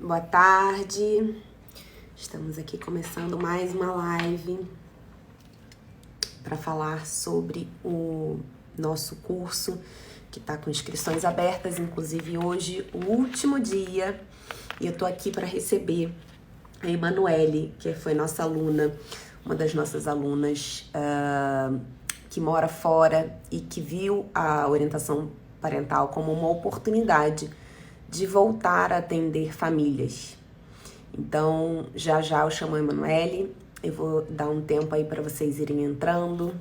Boa tarde, estamos aqui começando mais uma live para falar sobre o nosso curso que está com inscrições abertas, inclusive hoje, o último dia, e eu tô aqui para receber a Emanuele, que foi nossa aluna, uma das nossas alunas que mora fora e que viu a orientação parental como uma oportunidade de voltar a atender famílias. Então, já eu chamo a Emanuele, eu vou dar um tempo aí para vocês irem entrando.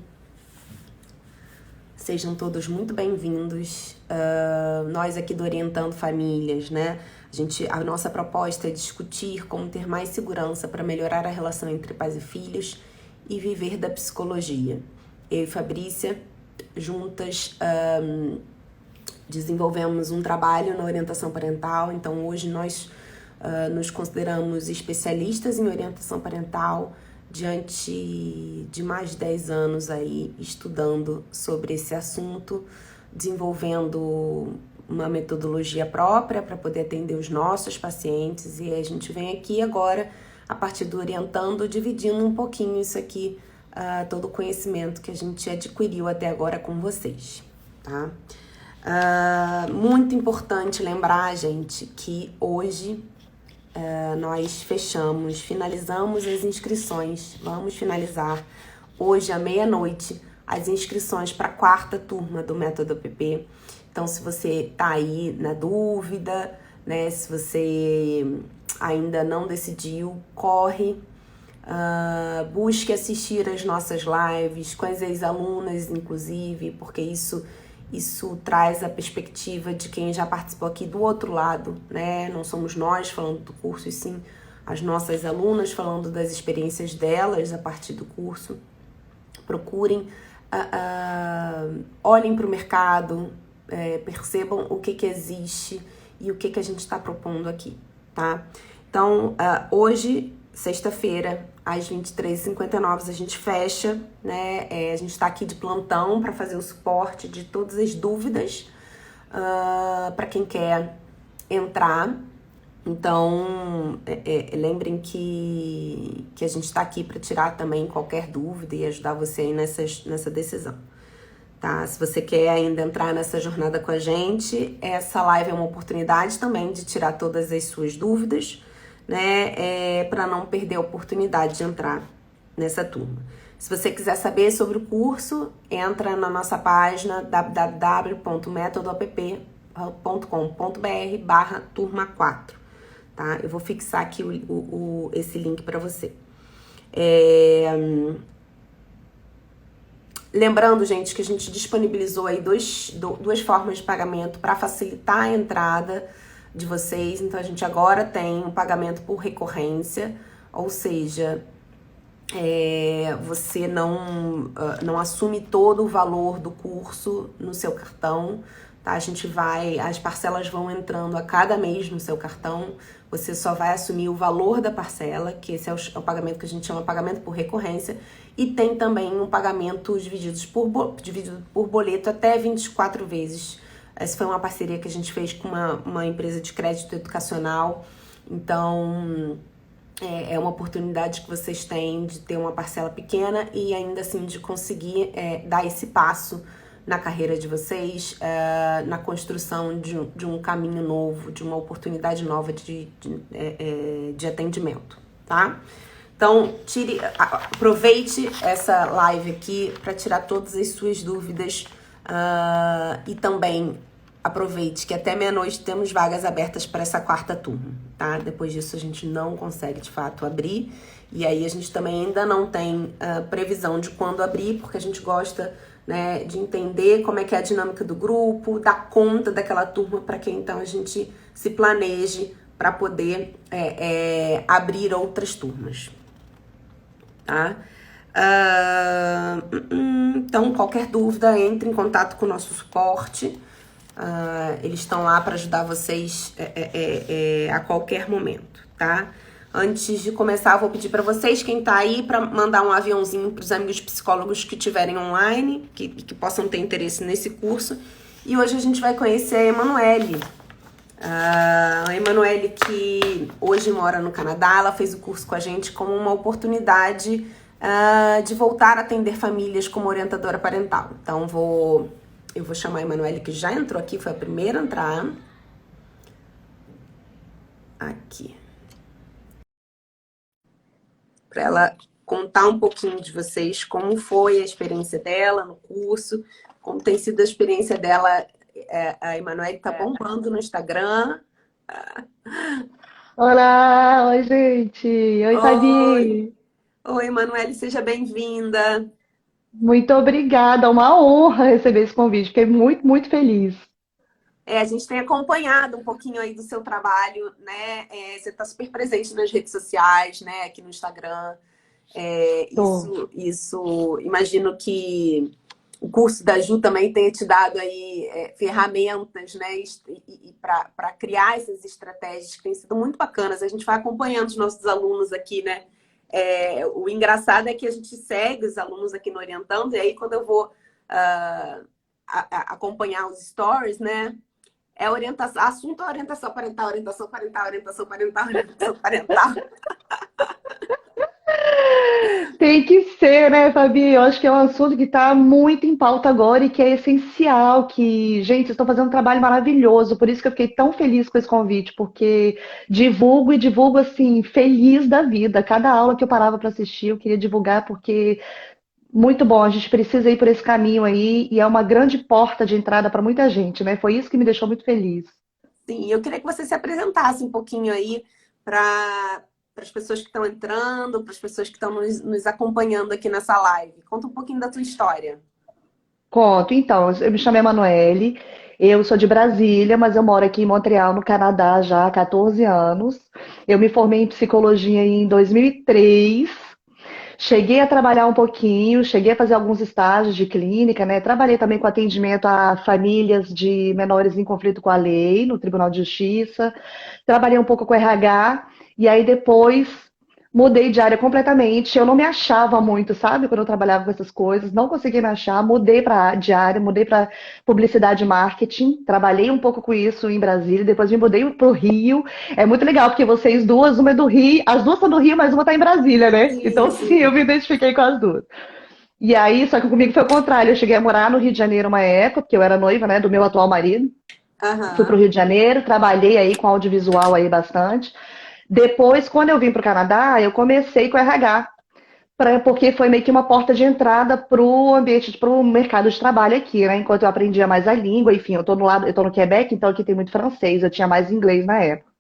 Sejam todos muito bem-vindos. Nós aqui do Orientando Famílias, né? A nossa proposta é discutir como ter mais segurança para melhorar a relação entre pais e filhos e viver da psicologia. Eu e Fabrícia, juntas, desenvolvemos um trabalho na orientação parental, então hoje nós nos consideramos especialistas em orientação parental diante de mais de 10 anos aí estudando sobre esse assunto, desenvolvendo uma metodologia própria para poder atender os nossos pacientes, e a gente vem aqui agora, a partir do Orientando, dividindo um pouquinho isso aqui, todo o conhecimento que a gente adquiriu até agora com vocês, tá? Muito importante lembrar, gente, que hoje nós finalizamos as inscrições. Vamos finalizar hoje à meia-noite as inscrições para a 4ª turma do Método APP. Então, se você tá aí na dúvida, né, se você ainda não decidiu, corre, busque assistir as nossas lives com as ex-alunas, inclusive, porque isso traz a perspectiva de quem já participou aqui do outro lado, né? Não somos nós falando do curso, e sim as nossas alunas falando das experiências delas a partir do curso. Procurem, olhem para o mercado, percebam o que existe e o que a gente está propondo aqui, tá? Então, hoje, sexta-feira, às 23h59, a gente fecha, né? A gente está aqui de plantão para fazer o suporte de todas as dúvidas para quem quer entrar. Então, lembrem que a gente está aqui para tirar também qualquer dúvida e ajudar você aí nessa decisão, tá? Se você quer ainda entrar nessa jornada com a gente, essa live é uma oportunidade também de tirar todas as suas dúvidas, né, para não perder a oportunidade de entrar nessa turma. Se você quiser saber sobre o curso, entra na nossa página www.metodoapp.com.br/turma4, tá? Eu vou fixar aqui esse link para você. Lembrando, gente, que a gente disponibilizou aí duas formas de pagamento para facilitar a entrada de vocês. Então, a gente agora tem um pagamento por recorrência, ou seja, você não assume todo o valor do curso no seu cartão, tá? As parcelas vão entrando a cada mês no seu cartão, você só vai assumir o valor da parcela, que esse é o pagamento que a gente chama de pagamento por recorrência, e tem também um pagamento dividido por boleto até 24 vezes. Essa foi uma parceria que a gente fez com uma empresa de crédito educacional. Então, é uma oportunidade que vocês têm de ter uma parcela pequena e ainda assim de conseguir dar esse passo na carreira de vocês, na construção de um caminho novo, de uma oportunidade nova de atendimento, tá? Então, aproveite essa live aqui para tirar todas as suas dúvidas. E também aproveite que até meia-noite temos vagas abertas para essa 4ª turma, tá? Depois disso a gente não consegue de fato abrir, e aí a gente também ainda não tem previsão de quando abrir, porque a gente gosta, né, de entender como é que é a dinâmica do grupo, dar conta daquela turma, para que então a gente se planeje para poder abrir outras turmas, tá? Então, qualquer dúvida, entre em contato com o nosso suporte. Eles estão lá para ajudar vocês a qualquer momento, tá? Antes de começar, eu vou pedir para vocês, quem tá aí, para mandar um aviãozinho para os amigos psicólogos que estiverem online, que possam ter interesse nesse curso. E hoje a gente vai conhecer a Emanuele. A Emanuele, que hoje mora no Canadá, ela fez o curso com a gente como uma oportunidade de voltar a atender famílias como orientadora parental. Então, eu vou chamar a Emanuele, que já entrou aqui, foi a primeira a entrar. Aqui. Para ela contar um pouquinho de vocês, como foi a experiência dela no curso, como tem sido a experiência dela. A Emanuele está bombando no Instagram. Olá, oi gente, oi Oi, Fabi, oi, Emanuele, seja bem-vinda. muito obrigada, é uma honra receber esse convite, fiquei muito feliz. A gente tem acompanhado um pouquinho aí do seu trabalho, né? Você está super presente nas redes sociais, né? Aqui no Instagram. Tô. Imagino que o curso da Ju também tenha te dado aí ferramentas, né? E para criar essas estratégias que têm sido muito bacanas. A gente vai acompanhando os nossos alunos aqui, né? O engraçado é que a gente segue os alunos aqui no Orientando, e aí quando eu vou acompanhar os stories, né? É orientação, assunto é orientação parental, orientação parental, orientação parental, orientação parental. Tem que ser, né, Fabi? Eu acho que é um assunto que está muito em pauta agora e que é essencial, que, gente, vocês estão fazendo um trabalho maravilhoso, por isso que eu fiquei tão feliz com esse convite, porque divulgo e divulgo, assim, feliz da vida. Cada aula que eu parava para assistir, eu queria divulgar, porque muito bom, a gente precisa ir por esse caminho aí e é uma grande porta de entrada para muita gente, né? Foi isso que me deixou muito feliz. Sim, eu queria que você se apresentasse um pouquinho aí para as pessoas que estão entrando, para as pessoas que estão nos acompanhando aqui nessa live. Conta um pouquinho da tua história. Conto, então, eu me chamo Emanuele, eu sou de Brasília, mas eu moro aqui em Montreal, no Canadá, já há 14 anos. Eu me formei em psicologia em 2003. Cheguei a trabalhar um pouquinho, cheguei a fazer alguns estágios de clínica, né? Trabalhei também com atendimento a famílias de menores em conflito com a lei, no Tribunal de Justiça. Trabalhei um pouco com RH, e aí depois mudei de área completamente. Eu não me achava muito, sabe, quando eu trabalhava com essas coisas, não conseguia me achar. Mudei de área, mudei para publicidade e marketing. Trabalhei um pouco com isso em Brasília, depois me mudei para o Rio. É muito legal, porque vocês duas, uma é do Rio, as duas são do Rio, mas uma está em Brasília, né? Sim, Então, sim, eu sim. me identifiquei com as duas. E aí, só que comigo foi o contrário. Eu cheguei a morar no Rio de Janeiro uma época, porque eu era noiva, né, do meu atual marido. Fui para o Aham. Rio de Janeiro, trabalhei aí com audiovisual aí bastante. Depois, quando eu vim para o Canadá, eu comecei com RH, porque foi meio que uma porta de entrada para o ambiente, para o mercado de trabalho aqui, né? Enquanto eu aprendia mais a língua, enfim, eu estou no lado, eu tô no Quebec, então aqui tem muito francês, eu tinha mais inglês na época.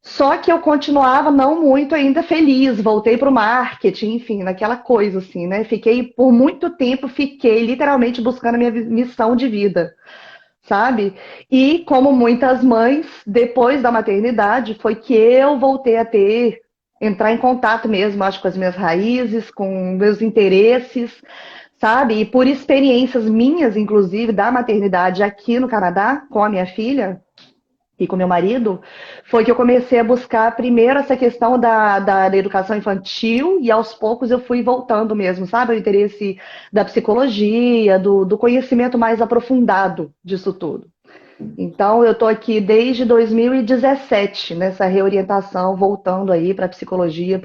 Só que eu continuava não muito ainda feliz, voltei para o marketing, enfim, naquela coisa assim, né? Fiquei por muito tempo, fiquei literalmente buscando a minha missão de vida, sabe? E como muitas mães, depois da maternidade, foi que eu voltei a entrar em contato mesmo, acho, com as minhas raízes, com meus interesses, sabe? E por experiências minhas, inclusive, da maternidade aqui no Canadá, com a minha filha e com meu marido, foi que eu comecei a buscar primeiro essa questão da educação infantil e aos poucos eu fui voltando mesmo, sabe? O interesse da psicologia, do conhecimento mais aprofundado disso tudo. Então, eu estou aqui desde 2017 nessa reorientação, voltando aí para a psicologia,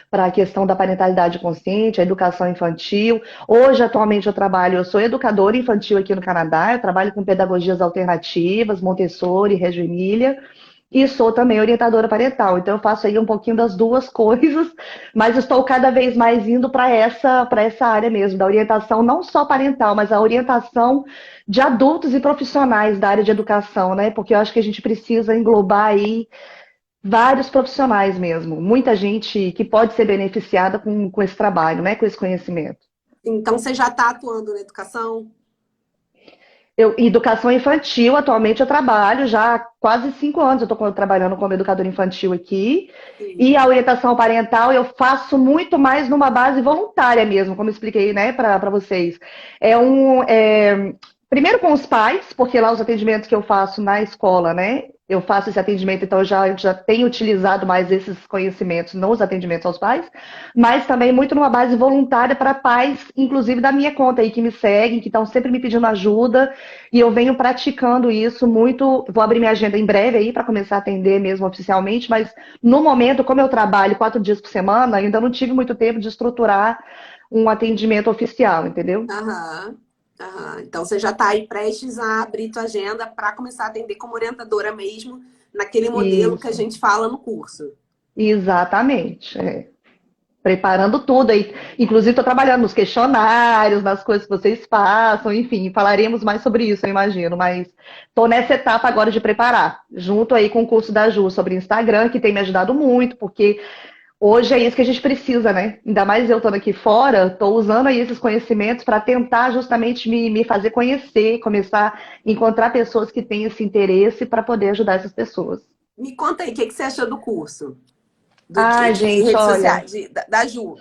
para a questão da parentalidade consciente, a educação infantil. Hoje, atualmente, eu sou educadora infantil aqui no Canadá, eu trabalho com pedagogias alternativas, Montessori, Reggio Emília, e sou também orientadora parental. Então, eu faço aí um pouquinho das duas coisas, mas estou cada vez mais indo para essa área mesmo, da orientação não só parental, mas a orientação de adultos e profissionais da área de educação, né? Porque eu acho que a gente precisa englobar aí vários profissionais mesmo, muita gente que pode ser beneficiada com esse trabalho, né? Com esse conhecimento. Então você já está atuando na educação? Educação infantil, atualmente eu trabalho já há quase 5 anos, eu estou trabalhando como educadora infantil aqui. E Sim. a orientação parental eu faço muito mais numa base voluntária mesmo, como eu expliquei, né, para vocês. Primeiro com os pais, porque lá os atendimentos que eu faço na escola, né, Eu faço esse atendimento, então eu já tenho utilizado mais esses conhecimentos nos atendimentos aos pais, mas também muito numa base voluntária para pais, inclusive da minha conta aí, que me seguem, que estão sempre me pedindo ajuda, e eu venho praticando isso muito. Vou abrir minha agenda em breve aí para começar a atender mesmo oficialmente, mas no momento, como eu trabalho 4 dias por semana, ainda não tive muito tempo de estruturar um atendimento oficial, entendeu? Aham, aham. Então você já está aí prestes a abrir tua agenda para começar a atender como orientadora mesmo, naquele modelo que a Isso, gente fala no curso. exatamente. Preparando tudo aí. Inclusive, estou trabalhando nos questionários, nas coisas que vocês façam, enfim, falaremos mais sobre isso, eu imagino, mas estou nessa etapa agora de preparar, junto aí com o curso da Ju sobre Instagram, que tem me ajudado muito, porque hoje é isso que a gente precisa, né? Ainda mais eu estando aqui fora, estou usando aí esses conhecimentos para tentar justamente me fazer conhecer, começar a encontrar pessoas que têm esse interesse para poder ajudar essas pessoas. Me conta aí, o que que você achou do curso? Ai, De gente, redes olha. sociais, da Ju.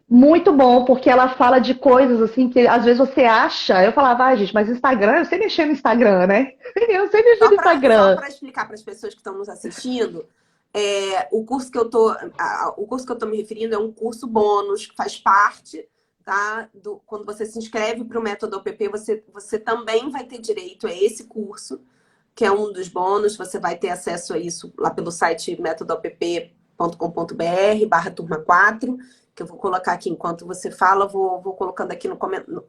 Muito bom, porque ela fala de coisas assim que às vezes você acha. Eu falava, ah, gente, mas Instagram, eu sei mexer no Instagram, né? Eu sei mexer no Só Instagram. para explicar para as pessoas que estão nos assistindo, o curso que eu tô me referindo é um curso bônus que faz parte, tá? Quando você se inscreve para o Método OPP, você também vai ter direito a esse curso, que é um dos bônus. Você vai ter acesso a isso lá pelo site métodoopp.com.br barra turma 4, que eu vou colocar aqui enquanto você fala, vou colocando aqui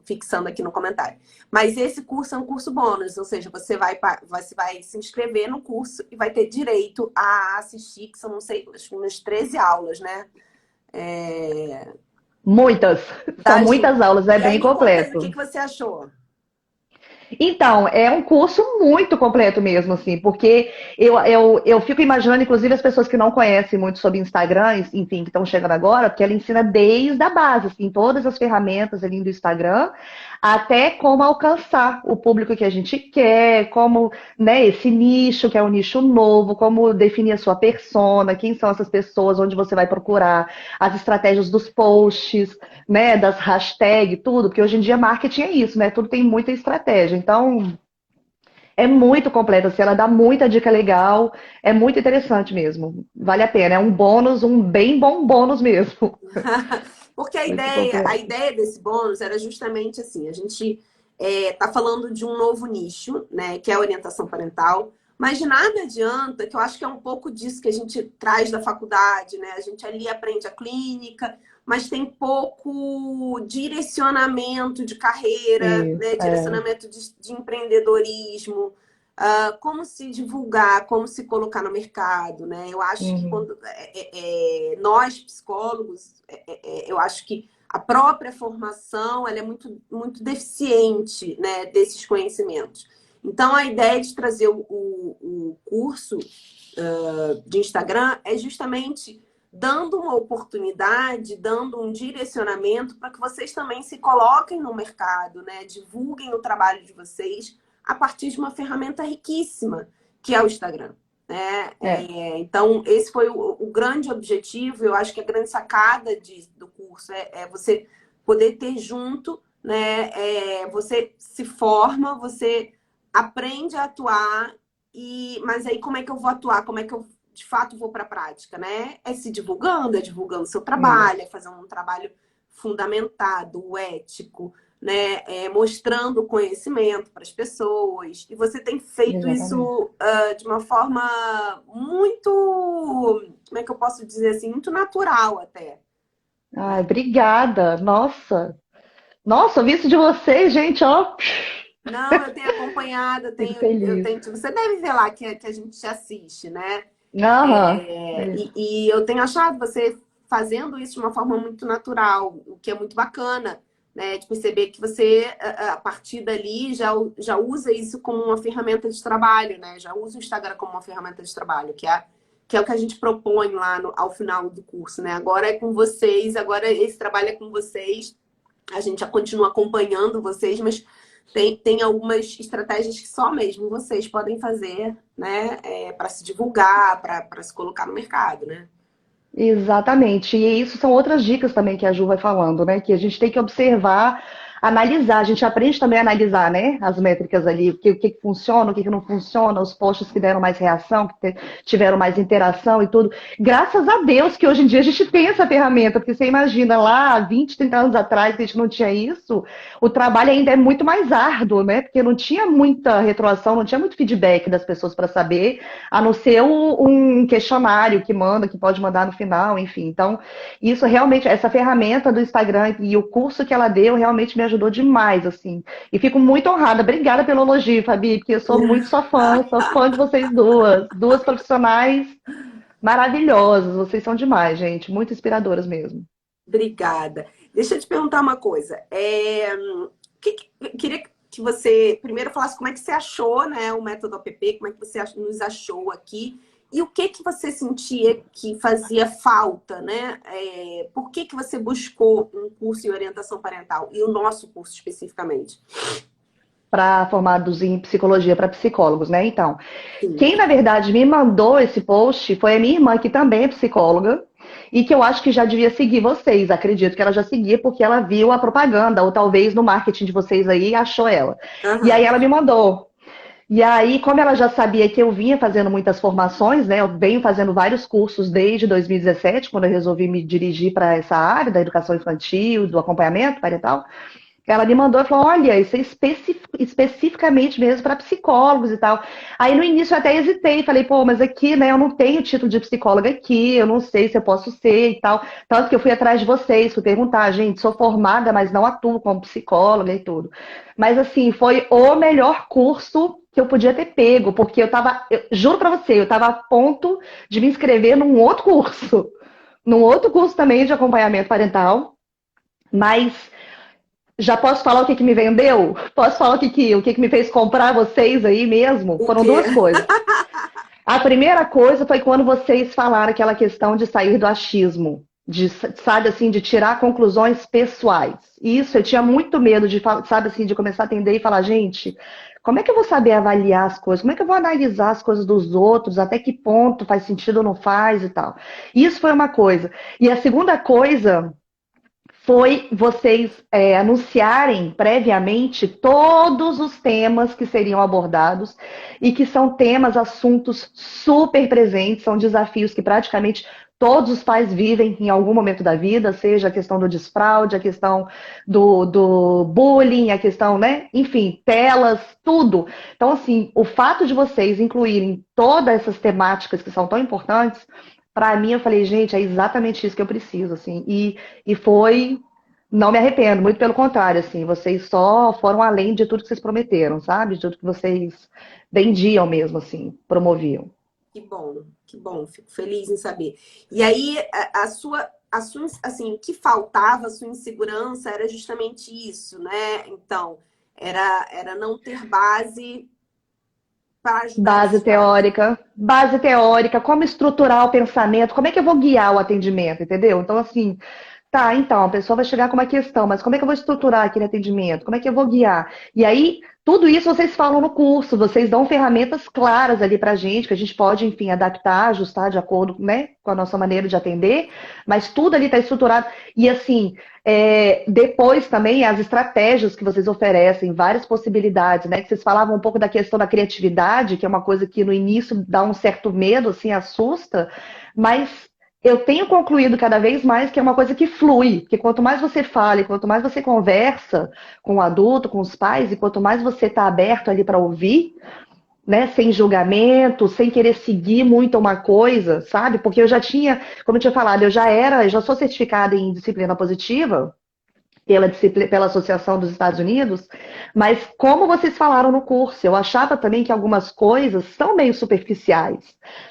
fixando aqui no comentário. Mas esse curso é um curso bônus, ou seja, você vai se inscrever no curso e vai ter direito a assistir, que são, não sei, umas 13 aulas, né? É, Muitas. São da Ju. muitas aulas, é E aí bem me conta aí o que completo. que você achou. Então, é um curso muito completo mesmo, assim, porque eu fico imaginando, inclusive, as pessoas que não conhecem muito sobre Instagram, enfim, que estão chegando agora, porque ela ensina desde a base, assim, todas as ferramentas ali do Instagram, até como alcançar o público que a gente quer, como, né, esse nicho, que é um nicho novo, como definir a sua persona, quem são essas pessoas, onde você vai procurar, as estratégias dos posts, né, das hashtags, tudo, porque hoje em dia marketing é isso, né? Tudo tem muita estratégia. Então, é muito completa, assim, ela dá muita dica legal, é muito interessante mesmo. Vale a pena, é um bônus, um bem bom bônus mesmo. Porque Muito a completo. ideia desse bônus era justamente assim, a gente está falando de um novo nicho, né, que é a orientação parental, mas de nada adianta, que eu acho que é um pouco disso que a gente traz da faculdade, né? A gente ali aprende a clínica, mas tem pouco direcionamento de carreira, Isso, né? Direcionamento de empreendedorismo, como se divulgar, como se colocar no mercado, né? Eu acho que uhum, quando nós psicólogos, eu acho que a própria formação ela é muito deficiente, né, desses conhecimentos. Então, a ideia de trazer o curso de Instagram é justamente dando uma oportunidade, dando um direcionamento para que vocês também se coloquem no mercado, né? Divulguem o trabalho de vocês a partir de uma ferramenta riquíssima, que é o Instagram. Né? é, Então, esse foi o grande objetivo. Eu acho que a grande sacada do curso é você poder ter junto, né? Você se forma, você aprende a atuar mas aí como é que eu vou atuar? Como é que eu de fato vou para a prática, né? É se divulgando, é divulgando seu trabalho, é isso, fazendo um trabalho fundamentado, ético, né? Mostrando o conhecimento para as pessoas. E você tem feito isso exatamente. de uma forma muito, como é que eu posso dizer assim, muito natural até. Ai, obrigada, nossa. Nossa, ouvi isso de vocês, gente, ó. Não, eu tenho acompanhado, Fico feliz. você deve ver lá que a gente te assiste, né? Aham, E eu tenho achado você fazendo isso de uma forma muito natural, o que é muito bacana, né? De perceber que você, a partir dali, já usa isso como uma ferramenta de trabalho, né? Já usa o Instagram como uma ferramenta de trabalho, que é o que a gente propõe lá ao final do curso, né? Agora é com vocês, agora esse trabalho é com vocês, a gente já continua acompanhando vocês, mas tem algumas estratégias que só mesmo vocês podem fazer, né, para se divulgar, para se colocar no mercado, né? exatamente. E isso são outras dicas também que a Ju vai falando, né? Que a gente tem que observar analisar. A gente aprende também a analisar, né? As métricas ali, o que funciona, o que não funciona, os posts que deram mais reação, que tiveram mais interação e tudo. Graças a Deus que hoje em dia a gente tem essa ferramenta, porque você imagina lá, 20, 30 anos atrás, que a gente não tinha isso, o trabalho ainda é muito mais árduo, né? Porque não tinha muita retroação, não tinha muito feedback das pessoas para saber, a não ser um questionário que manda, que pode mandar no final, enfim. Então, isso realmente, essa ferramenta do Instagram e o curso que ela deu realmente me ajudou demais, assim. E fico muito honrada. Obrigada pelo elogio, Fabi, porque eu sou muito sou fã de vocês duas. Duas profissionais maravilhosas. Vocês são demais, gente. Muito inspiradoras mesmo. Obrigada. Deixa eu te perguntar uma coisa. Queria que você primeiro falasse como é que você achou, né, o método APP, como é que você nos achou aqui e o que você sentia que fazia falta, né? Por que você buscou um curso em orientação parental e o nosso curso especificamente? Para formados em psicologia para psicólogos, né? Então, Sim. quem na verdade me mandou esse post foi a minha irmã, que também é psicóloga, e que eu acho que já devia seguir vocês. Acredito que ela já seguia porque ela viu a propaganda, ou talvez no marketing de vocês aí achou ela. E aí Aham. ela me mandou. E aí, como ela já sabia que eu vinha fazendo muitas formações, né? Eu venho fazendo vários cursos desde 2017, quando eu resolvi me dirigir para essa área da educação infantil, do acompanhamento parental. Ela me mandou e falou: olha, isso é especificamente mesmo para psicólogos e tal. Aí no início eu até hesitei, falei: pô, mas aqui, né, eu não tenho título de psicóloga aqui, eu não sei se eu posso ser e tal. Tanto que eu fui atrás de vocês, fui perguntar: gente, sou formada, mas não atuo como psicóloga e tudo. Mas assim, foi o melhor curso que eu podia ter pego, porque eu juro para você, eu tava a ponto de me inscrever num outro curso também de acompanhamento parental, mas já posso falar o que me vendeu? Posso falar o que me fez comprar vocês aí mesmo? O Foram quê? duas coisas. A primeira coisa foi quando vocês falaram aquela questão de sair do achismo, de, sabe assim, de tirar conclusões pessoais. Isso, eu tinha muito medo de, sabe assim, de começar a atender e falar: gente, como é que eu vou saber avaliar as coisas? Como é que eu vou analisar as coisas dos outros? Até que ponto faz sentido ou não faz e tal? Isso foi uma coisa. E a segunda coisa foi vocês anunciarem previamente todos os temas que seriam abordados e que são temas, assuntos super presentes, são desafios que praticamente todos os pais vivem em algum momento da vida, seja a questão do desfraude, a questão do bullying, a questão, né? Enfim, telas, tudo. Então, assim, o fato de vocês incluírem todas essas temáticas que são tão importantes, para mim, eu falei: gente, é exatamente isso que eu preciso, assim. E foi, não me arrependo, muito pelo contrário, assim, vocês só foram além de tudo que vocês prometeram, sabe? De tudo que vocês vendiam mesmo, assim, promoviam. Que bom, fico feliz em saber. E aí, assim, o que faltava, a sua insegurança era justamente isso, né? Então, era não ter base para ajudar esses pais. Base teórica, como estruturar o pensamento, como é que eu vou guiar o atendimento, entendeu? Então, assim, tá, então, a pessoa vai chegar com uma questão, mas como é que eu vou estruturar aquele atendimento? Como é que eu vou guiar? E aí, tudo isso vocês falam no curso, vocês dão ferramentas claras ali pra gente, que a gente pode, enfim, adaptar, ajustar de acordo, né, com a nossa maneira de atender, mas tudo ali tá estruturado. E assim, depois também as estratégias que vocês oferecem, várias possibilidades, né? Que vocês falavam um pouco da questão da criatividade, que é uma coisa que no início dá um certo medo, assim, assusta, mas eu tenho concluído cada vez mais que é uma coisa que flui, porque quanto mais você fala e quanto mais você conversa com o adulto, com os pais, e quanto mais você está aberto ali para ouvir, né, sem julgamento, sem querer seguir muito uma coisa, sabe? Porque eu já tinha, como eu tinha falado, eu já sou certificada em disciplina positiva pela Associação dos Estados Unidos, mas como vocês falaram no curso, eu achava também que algumas coisas são meio superficiais,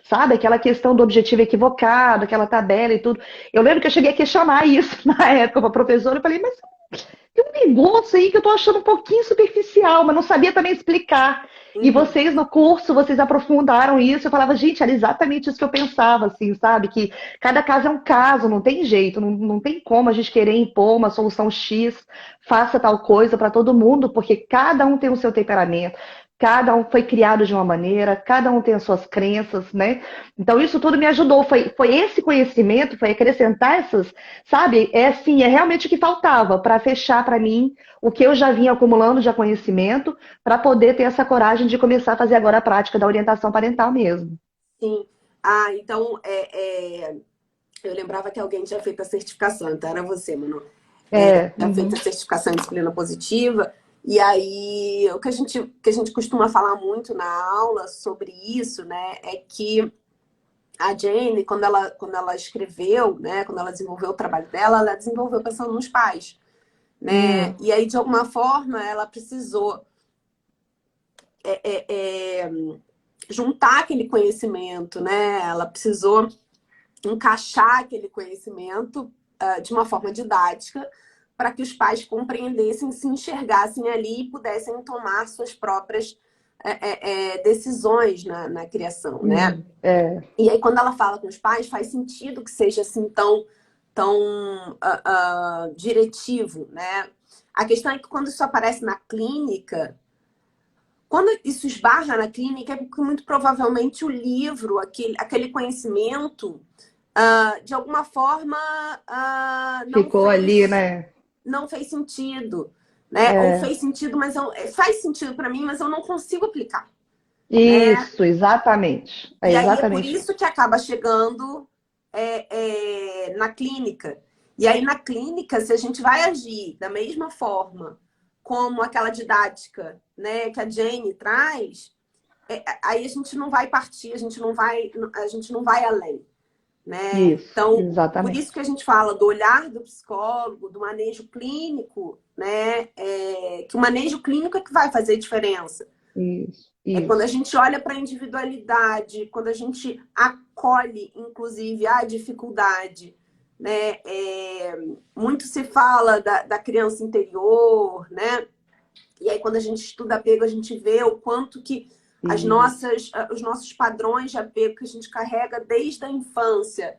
sabe? Aquela questão do objetivo equivocado, aquela tabela e tudo. Eu lembro que eu cheguei a questionar isso na época para a professora, eu falei: mas tem um negócio aí que eu tô achando um pouquinho superficial, mas não sabia também explicar. E Uhum. vocês no curso, vocês aprofundaram isso. Eu falava: gente, era exatamente isso que eu pensava, assim, sabe? Que cada caso é um caso, não tem jeito, não tem como a gente querer impor uma solução X, faça tal coisa para todo mundo, porque cada um tem o seu temperamento, cada um foi criado de uma maneira, cada um tem as suas crenças, né? Então isso tudo me ajudou, foi esse conhecimento, foi acrescentar essas, sabe? É assim, é realmente o que faltava para fechar para mim o que eu já vinha acumulando de conhecimento, para poder ter essa coragem de começar a fazer agora a prática da orientação parental mesmo. Sim. Então, eu lembrava que alguém tinha feito a certificação, então era você, Manu. Tinha feito a certificação em disciplina positiva, e aí o que a gente costuma falar muito na aula sobre isso, né, é que a Jane, quando ela escreveu, né, quando ela desenvolveu o trabalho dela, ela desenvolveu pensando nos pais, né? E aí, de alguma forma, ela precisou juntar aquele conhecimento, né? Ela precisou encaixar aquele conhecimento de uma forma didática para que os pais compreendessem, se enxergassem ali e pudessem tomar suas próprias decisões na criação, né? E aí, quando ela fala com os pais, faz sentido que seja assim tão diretivo, né? A questão é que quando isso aparece na clínica, quando isso esbarra na clínica, é porque muito provavelmente o livro, aquele conhecimento, de alguma forma, Ficou ali, né? não fez sentido, né? Ou fez sentido, mas faz sentido para mim, mas eu não consigo aplicar, né? Isso, exatamente. É E aí é por exatamente isso isso. que acaba chegando na clínica. E aí na clínica, se a gente vai agir da mesma forma como aquela didática, né, que a Jane traz, aí a gente não vai partir, a gente não vai além, né? Isso, Então, por isso que a exatamente. gente fala do olhar do psicólogo, do manejo clínico, né? Que o manejo clínico é que vai fazer diferença. Isso, É quando a isso. gente olha para a individualidade, quando a gente acolhe, inclusive, a dificuldade, né? Muito se fala da criança interior, né? E aí, quando a gente estuda apego, a gente vê o quanto que Isso. os nossos padrões de apego que a gente carrega desde a infância,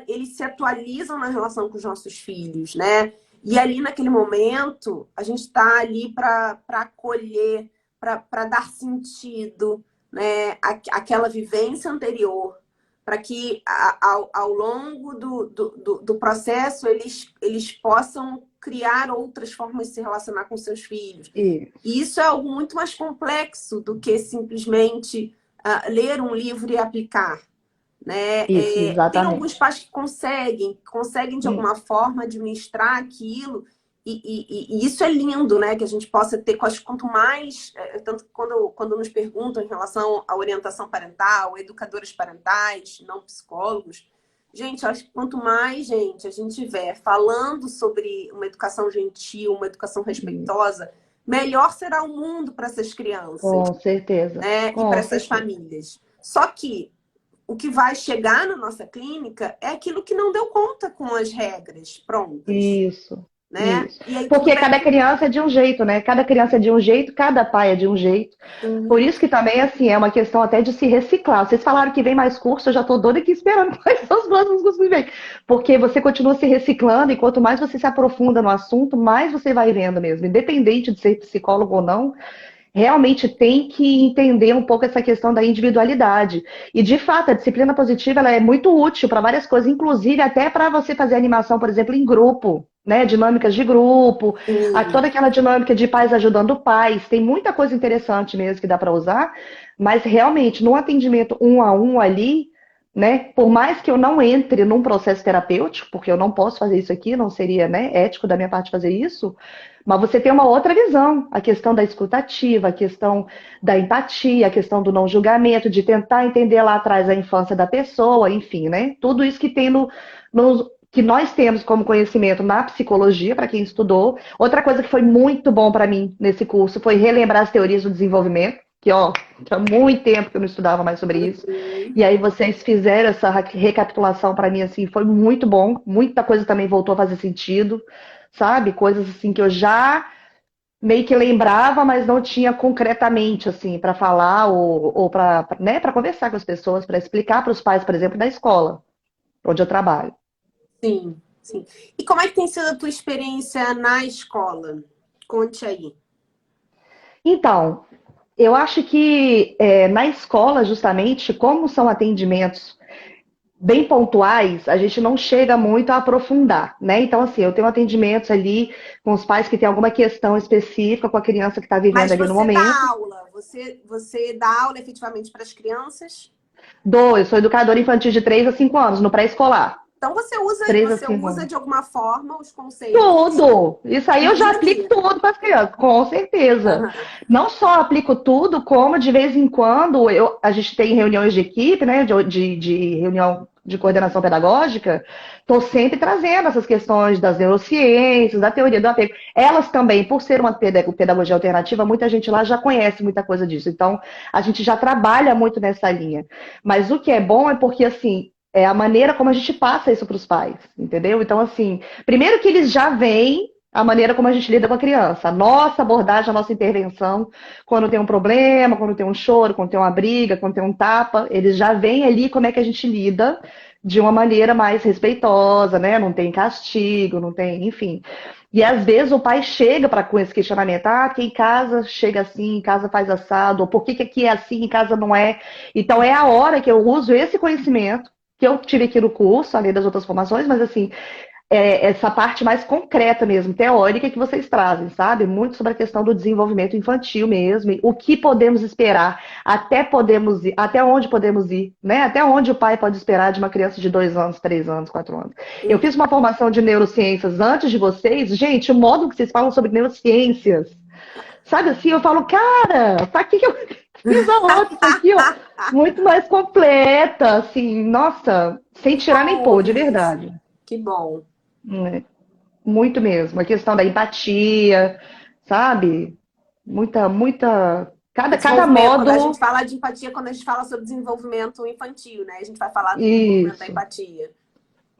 eles se atualizam na relação com os nossos filhos, né? E ali, naquele momento, a gente está ali para acolher, para dar sentido, né? Aquela vivência anterior, para que ao longo do processo eles possam criar outras formas de se relacionar com seus filhos. Isso, E isso é algo muito mais complexo do que simplesmente ler um livro e aplicar, né? isso, Tem alguns exatamente. pais que conseguem de Hum, alguma forma administrar aquilo, e isso é lindo, né? Que a gente possa ter, quanto mais, tanto que quando nos perguntam em relação à orientação parental, educadores parentais, não psicólogos, gente, eu acho que quanto mais gente a gente tiver falando sobre uma educação gentil, uma educação hum. respeitosa, melhor será o mundo para essas crianças, Com certeza, né? E para com essas certeza. famílias. Só que o que vai chegar na nossa clínica é aquilo que não deu conta com as regras prontas, Isso, né? isso. E aí tudo Porque cada bem. criança é de um jeito, né? Cada criança é de um jeito, cada pai é de um jeito. Por Sim, isso que também, assim, é uma questão até de se reciclar. Vocês falaram que vem mais curso, eu já tô doida aqui esperando quais são os próximos cursos que vem. Porque você continua se reciclando e quanto mais você se aprofunda no assunto, mais você vai vendo mesmo. Independente de ser psicólogo ou não, realmente tem que entender um pouco essa questão da individualidade. E, de fato, a disciplina positiva ela é muito útil para várias coisas, inclusive até para você fazer animação, por exemplo, em grupo, né? Dinâmicas de grupo, sim, toda aquela dinâmica de pais ajudando pais. Tem muita coisa interessante mesmo que dá para usar, mas realmente, no atendimento um a um ali, né? Por mais que eu não entre num processo terapêutico, porque eu não posso fazer isso aqui, não seria, né, ético da minha parte fazer isso, mas você tem uma outra visão, a questão da escutativa, a questão da empatia, a questão do não julgamento, de tentar entender lá atrás a infância da pessoa, enfim, né? Tudo isso que tem que nós temos como conhecimento na psicologia, para quem estudou. Outra coisa que foi muito bom para mim nesse curso foi relembrar as teorias do desenvolvimento, que ó, tinha muito tempo que eu não estudava mais sobre isso. uhum, E aí vocês fizeram essa recapitulação para mim assim, foi muito bom. Muita coisa também voltou a fazer sentido, sabe? Coisas assim que eu já meio que lembrava, mas não tinha concretamente assim para falar ou para, né, para conversar com as pessoas, para explicar para os pais, por exemplo, da escola onde eu trabalho. sim, sim. E como é que tem sido a tua experiência na escola? Conte aí. Então, Eu acho que na escola, justamente, como são atendimentos bem pontuais, a gente não chega muito a aprofundar, né? Então, assim, eu tenho atendimentos ali com os pais que têm alguma questão específica com a criança que está vivendo Mas ali no você dá momento. aula, você dá aula efetivamente para as crianças? Eu sou educadora infantil de 3 a 5 anos, no pré-escolar. Então 3 a você 5 usa anos. de alguma forma os conceitos Tudo! Isso aí no eu já dia a aplico dia. tudo para as crianças, com certeza. Aham. Não só aplico tudo, como de vez em quando a gente tem reuniões de equipe, né? De reunião de coordenação pedagógica, estou sempre trazendo essas questões das neurociências, da teoria do apego. Elas também, por ser uma pedagogia alternativa, muita gente lá já conhece muita coisa disso. Então, a gente já trabalha muito nessa linha. Mas o que é bom é porque, assim, é a maneira como a gente passa isso para os pais, entendeu? Então, assim, primeiro que eles já veem a maneira como a gente lida com a criança, a nossa abordagem, a nossa intervenção, quando tem um problema, quando tem um choro, quando tem uma briga, quando tem um tapa, eles já veem ali como é que a gente lida de uma maneira mais respeitosa, né? Não tem castigo, não tem, enfim. E às vezes o pai chega com esse questionamento, que em casa chega assim, em casa faz assado, ou por que aqui é assim, em casa não é. Então é a hora que eu uso esse conhecimento que eu tive aqui no curso, além das outras formações, mas assim, essa parte mais concreta mesmo, teórica que vocês trazem, sabe? Muito sobre a questão do desenvolvimento infantil mesmo, o que podemos esperar, até onde podemos ir, né? Até onde o pai pode esperar de uma criança de 2 anos, 3 anos, 4 anos. Eu fiz uma formação de neurociências antes de vocês, gente, o modo que vocês falam sobre neurociências, sabe assim, eu falo, cara, pra que eu fiz a outra, isso aqui, ó, muito mais completa, assim, nossa, sem Que tirar nem bom pôr, de ouvir isso. verdade. Que bom. É, muito mesmo. A questão da empatia, sabe? Muita. Cada Desenvolvimento, quando a gente módulo. fala de empatia, quando a gente fala sobre desenvolvimento infantil, né? A gente vai falar do desenvolvimento da Isso. empatia.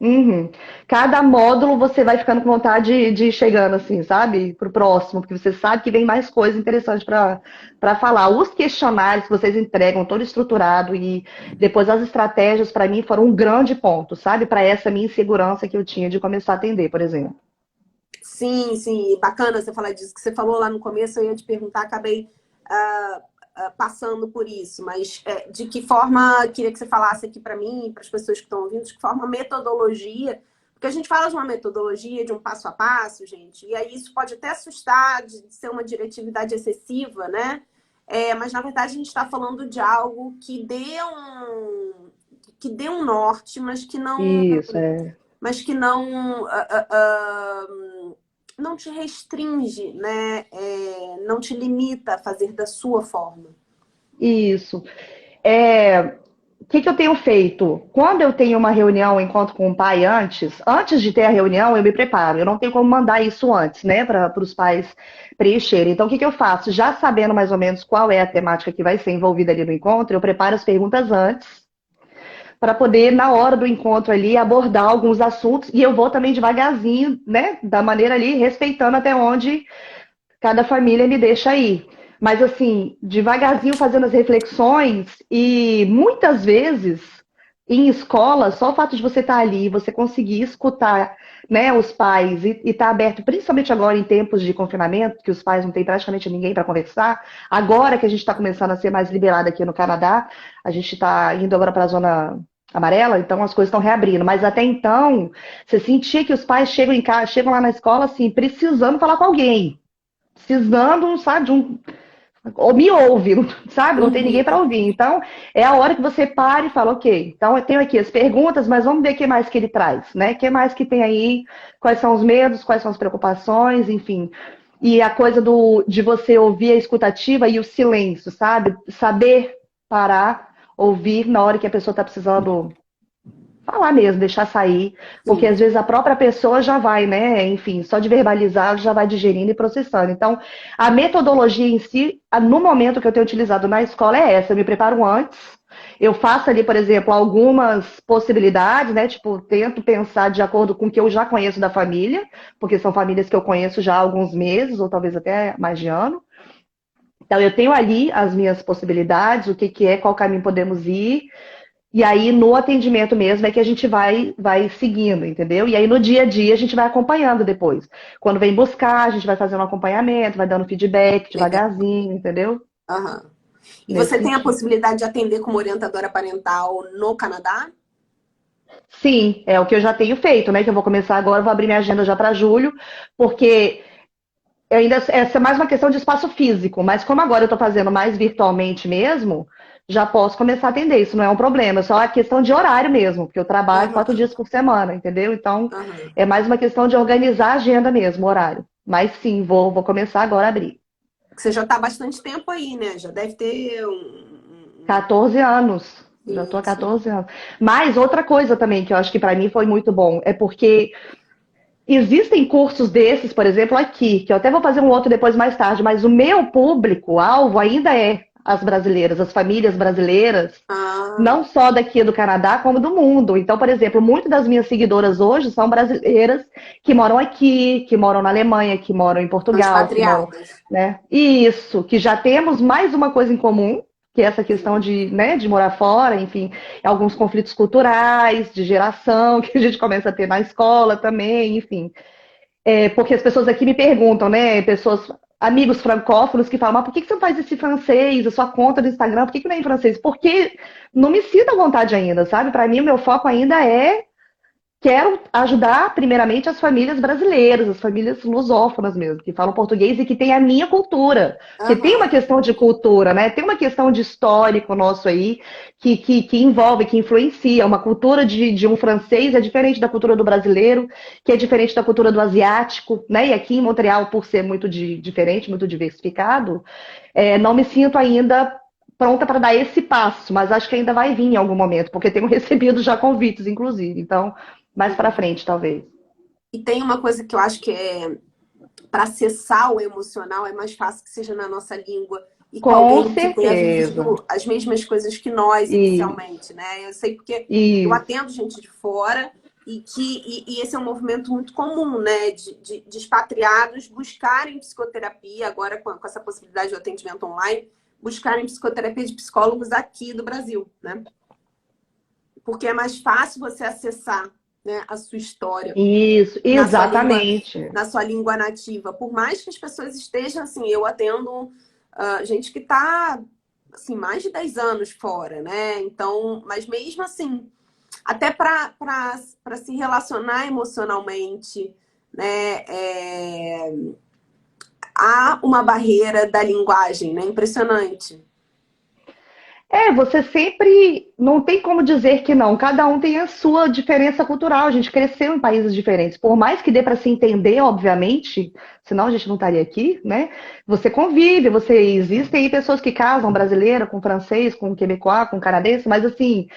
Uhum. Cada módulo você vai ficando com vontade de ir chegando assim, sabe? Pro próximo, porque você sabe que vem mais coisa interessante para falar. Os questionários que vocês entregam, todo estruturado, e depois as estratégias, para mim, foram um grande ponto, sabe? Para essa minha insegurança que eu tinha de começar a atender, por exemplo. Sim, sim, bacana você falar disso, que você falou lá no começo, eu ia te perguntar, acabei passando por isso, mas de que forma, queria que você falasse aqui para mim, para as pessoas que estão ouvindo, de que forma a metodologia, porque a gente fala de uma metodologia, de um passo a passo, gente, e aí isso pode até assustar de ser uma diretividade excessiva, né? Mas na verdade a gente está falando de algo que dê um norte, Isso, é. mas que não te restringe, né? Não te limita a fazer da sua forma. Isso. O que eu tenho feito? Quando eu tenho uma reunião, eu encontro com o pai antes de ter a reunião, eu me preparo. Eu não tenho como mandar isso antes, né, para os pais preencherem. Então, o que eu faço? Já sabendo mais ou menos qual é a temática que vai ser envolvida ali no encontro, eu preparo as perguntas antes, para poder, na hora do encontro ali, abordar alguns assuntos. E eu vou também devagarzinho, né, da maneira ali, respeitando até onde cada família me deixa ir. Mas assim, devagarzinho fazendo as reflexões e muitas vezes em escola, só o fato de você estar ali, você conseguir escutar, né, os pais e estar aberto, principalmente agora em tempos de confinamento, que os pais não têm praticamente ninguém para conversar. Agora que a gente está começando a ser mais liberado aqui no Canadá, a gente está indo agora para a zona amarela, então as coisas estão reabrindo. Mas até então, você sentia que os pais chegam em casa, chegam lá na escola assim, precisando falar com alguém, precisando, sabe, de um. Ou me ouve, sabe? Não tem ninguém para Uhum. ouvir. Então, é a hora que você para e fala, ok, então eu tenho aqui as perguntas, mas vamos ver o que mais que ele traz, né? O que mais que tem aí, quais são os medos, quais são as preocupações, enfim. E a coisa de você ouvir a escutativa e o silêncio, sabe? Saber parar, ouvir na hora que a pessoa está precisando falar mesmo, deixar sair, porque Sim. às vezes a própria pessoa já vai, né? Enfim, só de verbalizar já vai digerindo e processando. Então, a metodologia em si, no momento que eu tenho utilizado na escola é essa. Eu me preparo antes, eu faço ali, por exemplo, algumas possibilidades, né? Tipo, tento pensar de acordo com o que eu já conheço da família, porque são famílias que eu conheço já há alguns meses, ou talvez até mais de ano. Então, eu tenho ali as minhas possibilidades, o que que é, qual caminho podemos ir, e aí, no atendimento mesmo, é que a gente vai seguindo, entendeu? E aí, no dia a dia, a gente vai acompanhando depois. Quando vem buscar, a gente vai fazendo um acompanhamento, vai dando feedback Legal. devagarzinho, entendeu? Aham. E nesse você tem a sentido. possibilidade de atender como orientadora parental no Canadá? Sim, é o que eu já tenho feito, né? Que eu vou começar agora, vou abrir minha agenda já para julho, porque essa é mais uma questão de espaço físico, mas como agora eu estou fazendo mais virtualmente mesmo, já posso começar a atender. Isso não é um problema, é só a questão de horário mesmo, porque eu trabalho Aham, 4 dias por semana, entendeu? Então aham. é mais uma questão de organizar a agenda mesmo, o horário. Mas sim, vou começar agora a abrir. Você já está há bastante tempo aí, né? Já deve ter 14 anos. Já estou há Isso. 14 anos. Mas outra coisa também que eu acho que para mim foi muito bom é porque existem cursos desses, por exemplo, aqui, que eu até vou fazer um outro depois mais tarde, mas o meu público-alvo ainda é as brasileiras, as famílias brasileiras, Ah, não só daqui do Canadá, como do mundo. Então, por exemplo, muitas das minhas seguidoras hoje são brasileiras que moram aqui, que moram na Alemanha, que moram em são Portugal, que moram, expatriadas. né? E isso, que já temos mais uma coisa em comum, que é essa questão Sim. de, né, de morar fora, enfim, alguns conflitos culturais, de geração, que a gente começa a ter na escola também, enfim. É, porque as pessoas aqui me perguntam, né? Pessoas, amigos francófonos que falam, mas por que você não faz esse francês, a sua conta do Instagram, por que não é em francês? Porque não me sinto à vontade ainda, sabe? Para mim, o meu foco ainda é quero ajudar, primeiramente, as famílias brasileiras, as famílias lusófonas mesmo, que falam português e que têm a minha cultura. Porque tem uma Aham. questão de cultura, né? Tem uma questão de histórico nosso aí, que envolve, que influencia. Uma cultura de um francês é diferente da cultura do brasileiro, que é diferente da cultura do asiático, né? E aqui em Montreal, por ser muito diferente, muito diversificado, não me sinto ainda pronta para dar esse passo, mas acho que ainda vai vir em algum momento, porque tenho recebido já convites, inclusive. Então, mais pra frente, talvez. E tem uma coisa que eu acho que é para acessar o emocional é mais fácil que seja na nossa língua e com Com alguém que tenha certeza. vivido as mesmas coisas que nós Isso, inicialmente, né? Eu sei porque eu isso. atendo gente de fora e esse é um movimento muito comum, né? De expatriados buscarem psicoterapia, agora com essa possibilidade do atendimento online, buscarem psicoterapia de psicólogos aqui do Brasil, né? Porque é mais fácil você acessar, né, a sua história Isso, na sua língua, exatamente. na sua língua nativa. Por mais que as pessoas estejam assim, eu atendo gente que está assim, mais de 10 anos fora, né? Então, mas mesmo assim, até para se relacionar emocionalmente, né? Há uma barreira da linguagem, né? Impressionante. Você sempre não tem como dizer que não. Cada um tem a sua diferença cultural. A gente cresceu em países diferentes. Por mais que dê para se entender, obviamente, senão a gente não estaria aqui, né? Você convive, existem aí pessoas que casam brasileira com francês, com quebecois, com canadense, mas assim,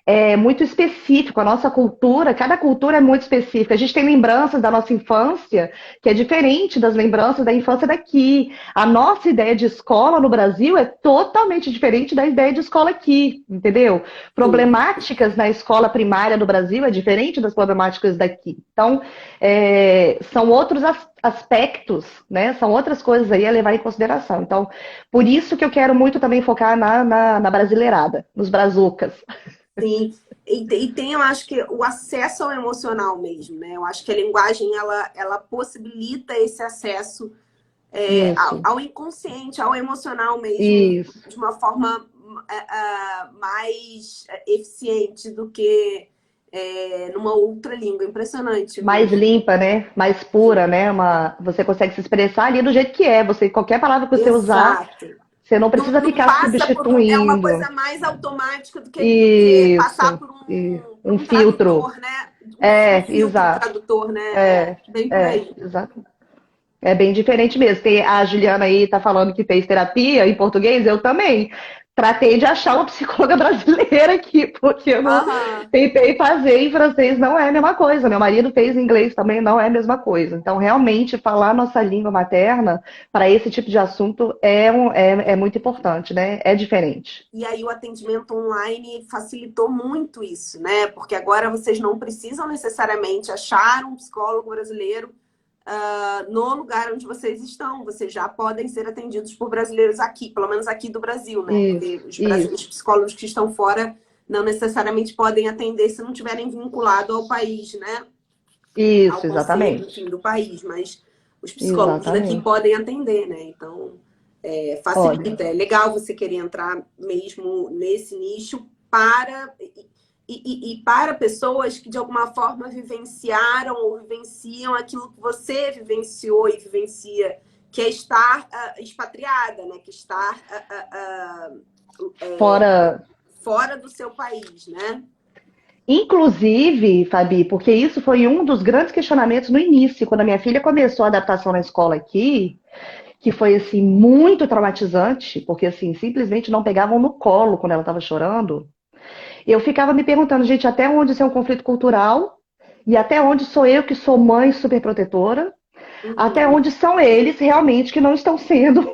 é muito específico. A nossa cultura, cada cultura é muito específica. A gente tem lembranças da nossa infância que é diferente das lembranças da infância daqui. A nossa ideia de escola no Brasil é totalmente diferente da ideia de escola aqui, entendeu? Sim. Problemáticas na escola primária do Brasil é diferente das problemáticas daqui. Então, são outros aspectos, né? São outras coisas aí a levar em consideração. Então, por isso que eu quero muito também focar na brasileirada, nos brazucas. Sim, e tem, eu acho que o acesso ao emocional mesmo, né? Eu acho que a linguagem ela possibilita esse acesso Isso, ao inconsciente, ao emocional mesmo, isso. de uma forma mais eficiente do que numa outra língua. Impressionante Mais mesmo. limpa, né? Mais pura, né? Você consegue se expressar ali do jeito que é. Qualquer palavra que você usar, Exato. você não Não, precisa não ficar passa por um. É uma substituindo. coisa mais automática do que passar Isso. por Um um filtro. tradutor, né? Um filtro Exato. tradutor, né? É, Bem por aí. exato. É bem diferente mesmo. A Juliana aí tá falando que fez terapia em português, eu também. Tratei de achar uma psicóloga brasileira aqui, porque eu não Aham. tentei fazer em francês, não é a mesma coisa. Meu marido fez em inglês também, não é a mesma coisa. Então, realmente, falar nossa língua materna para esse tipo de assunto é muito importante, né? É diferente. E aí o atendimento online facilitou muito isso, né? Porque agora vocês não precisam necessariamente achar um psicólogo brasileiro no lugar onde vocês estão. Vocês já podem ser atendidos por brasileiros aqui, pelo menos aqui do Brasil, né? Isso, Porque os isso, psicólogos que estão fora não necessariamente podem atender se não tiverem vinculado ao país, né? Ao isso, conselho, exatamente. enfim, do país. Mas os psicólogos daqui Exatamente. podem atender, né? Então, Facilita. Olha, É legal você querer entrar mesmo nesse nicho para e para pessoas que de alguma forma vivenciaram ou vivenciam aquilo que você vivenciou e vivencia, que é estar expatriada, né? Que estar fora. fora do seu país, né? Inclusive, Fabi, porque isso foi um dos grandes questionamentos no início, quando a minha filha começou a adaptação na escola aqui, que foi assim muito traumatizante, porque assim, simplesmente não pegavam no colo quando ela estava chorando. Eu ficava me perguntando, gente, até onde isso é um conflito cultural e até onde sou eu que sou mãe superprotetora, até Uhum. onde são eles realmente que não estão sendo,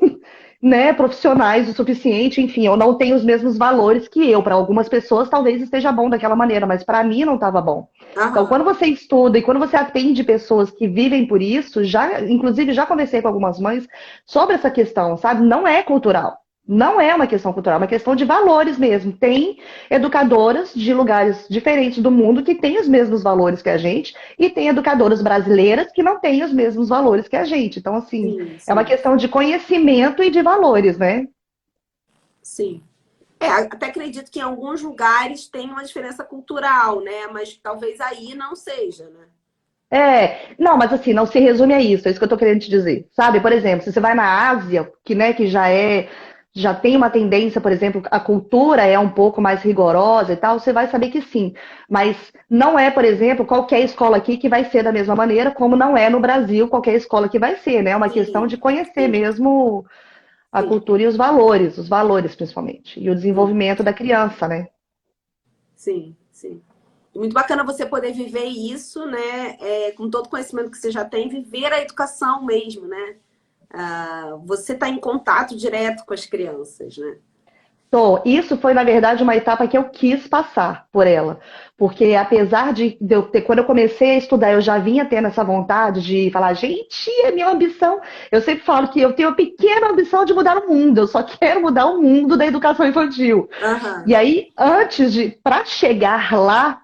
né, profissionais o suficiente, enfim, eu não tenho os mesmos valores que eu. Para algumas pessoas talvez esteja bom daquela maneira, mas para mim não estava bom. Então, Aham. quando você estuda e quando você atende pessoas que vivem por isso, já, inclusive já conversei com algumas mães sobre essa questão, sabe? Não é cultural. Não é uma questão cultural, é uma questão de valores mesmo. Tem educadoras de lugares diferentes do mundo que têm os mesmos valores que a gente, e tem educadoras brasileiras que não têm os mesmos valores que a gente. Então, assim, Sim, é uma sim, questão de conhecimento e de valores, né? sim. Até acredito que em alguns lugares tem uma diferença cultural, né? Mas talvez aí não seja, né? Não, mas assim, não se resume a isso, é isso que eu tô querendo te dizer. Sabe, por exemplo, se você vai na Ásia, que, né, que já tem uma tendência, por exemplo, a cultura é um pouco mais rigorosa e tal, você vai saber que sim. Mas não é, por exemplo, qualquer escola aqui que vai ser da mesma maneira, como não é no Brasil qualquer escola que vai ser, né? É uma questão Sim, de conhecer sim, mesmo a sim, cultura e os valores principalmente, e o sim, desenvolvimento da criança, né? sim, sim. Muito bacana você poder viver isso, né? Com todo o conhecimento que você já tem, viver a educação mesmo, né? Você está em contato direto com as crianças, né? Isso foi, na verdade, uma etapa que eu quis passar por ela. Porque apesar de eu ter, quando eu comecei a estudar, eu já vinha tendo essa vontade de falar, gente, é minha ambição. Eu sempre falo que eu tenho a pequena ambição de mudar o mundo, eu só quero mudar o mundo da educação infantil. Aham. E aí, para chegar lá,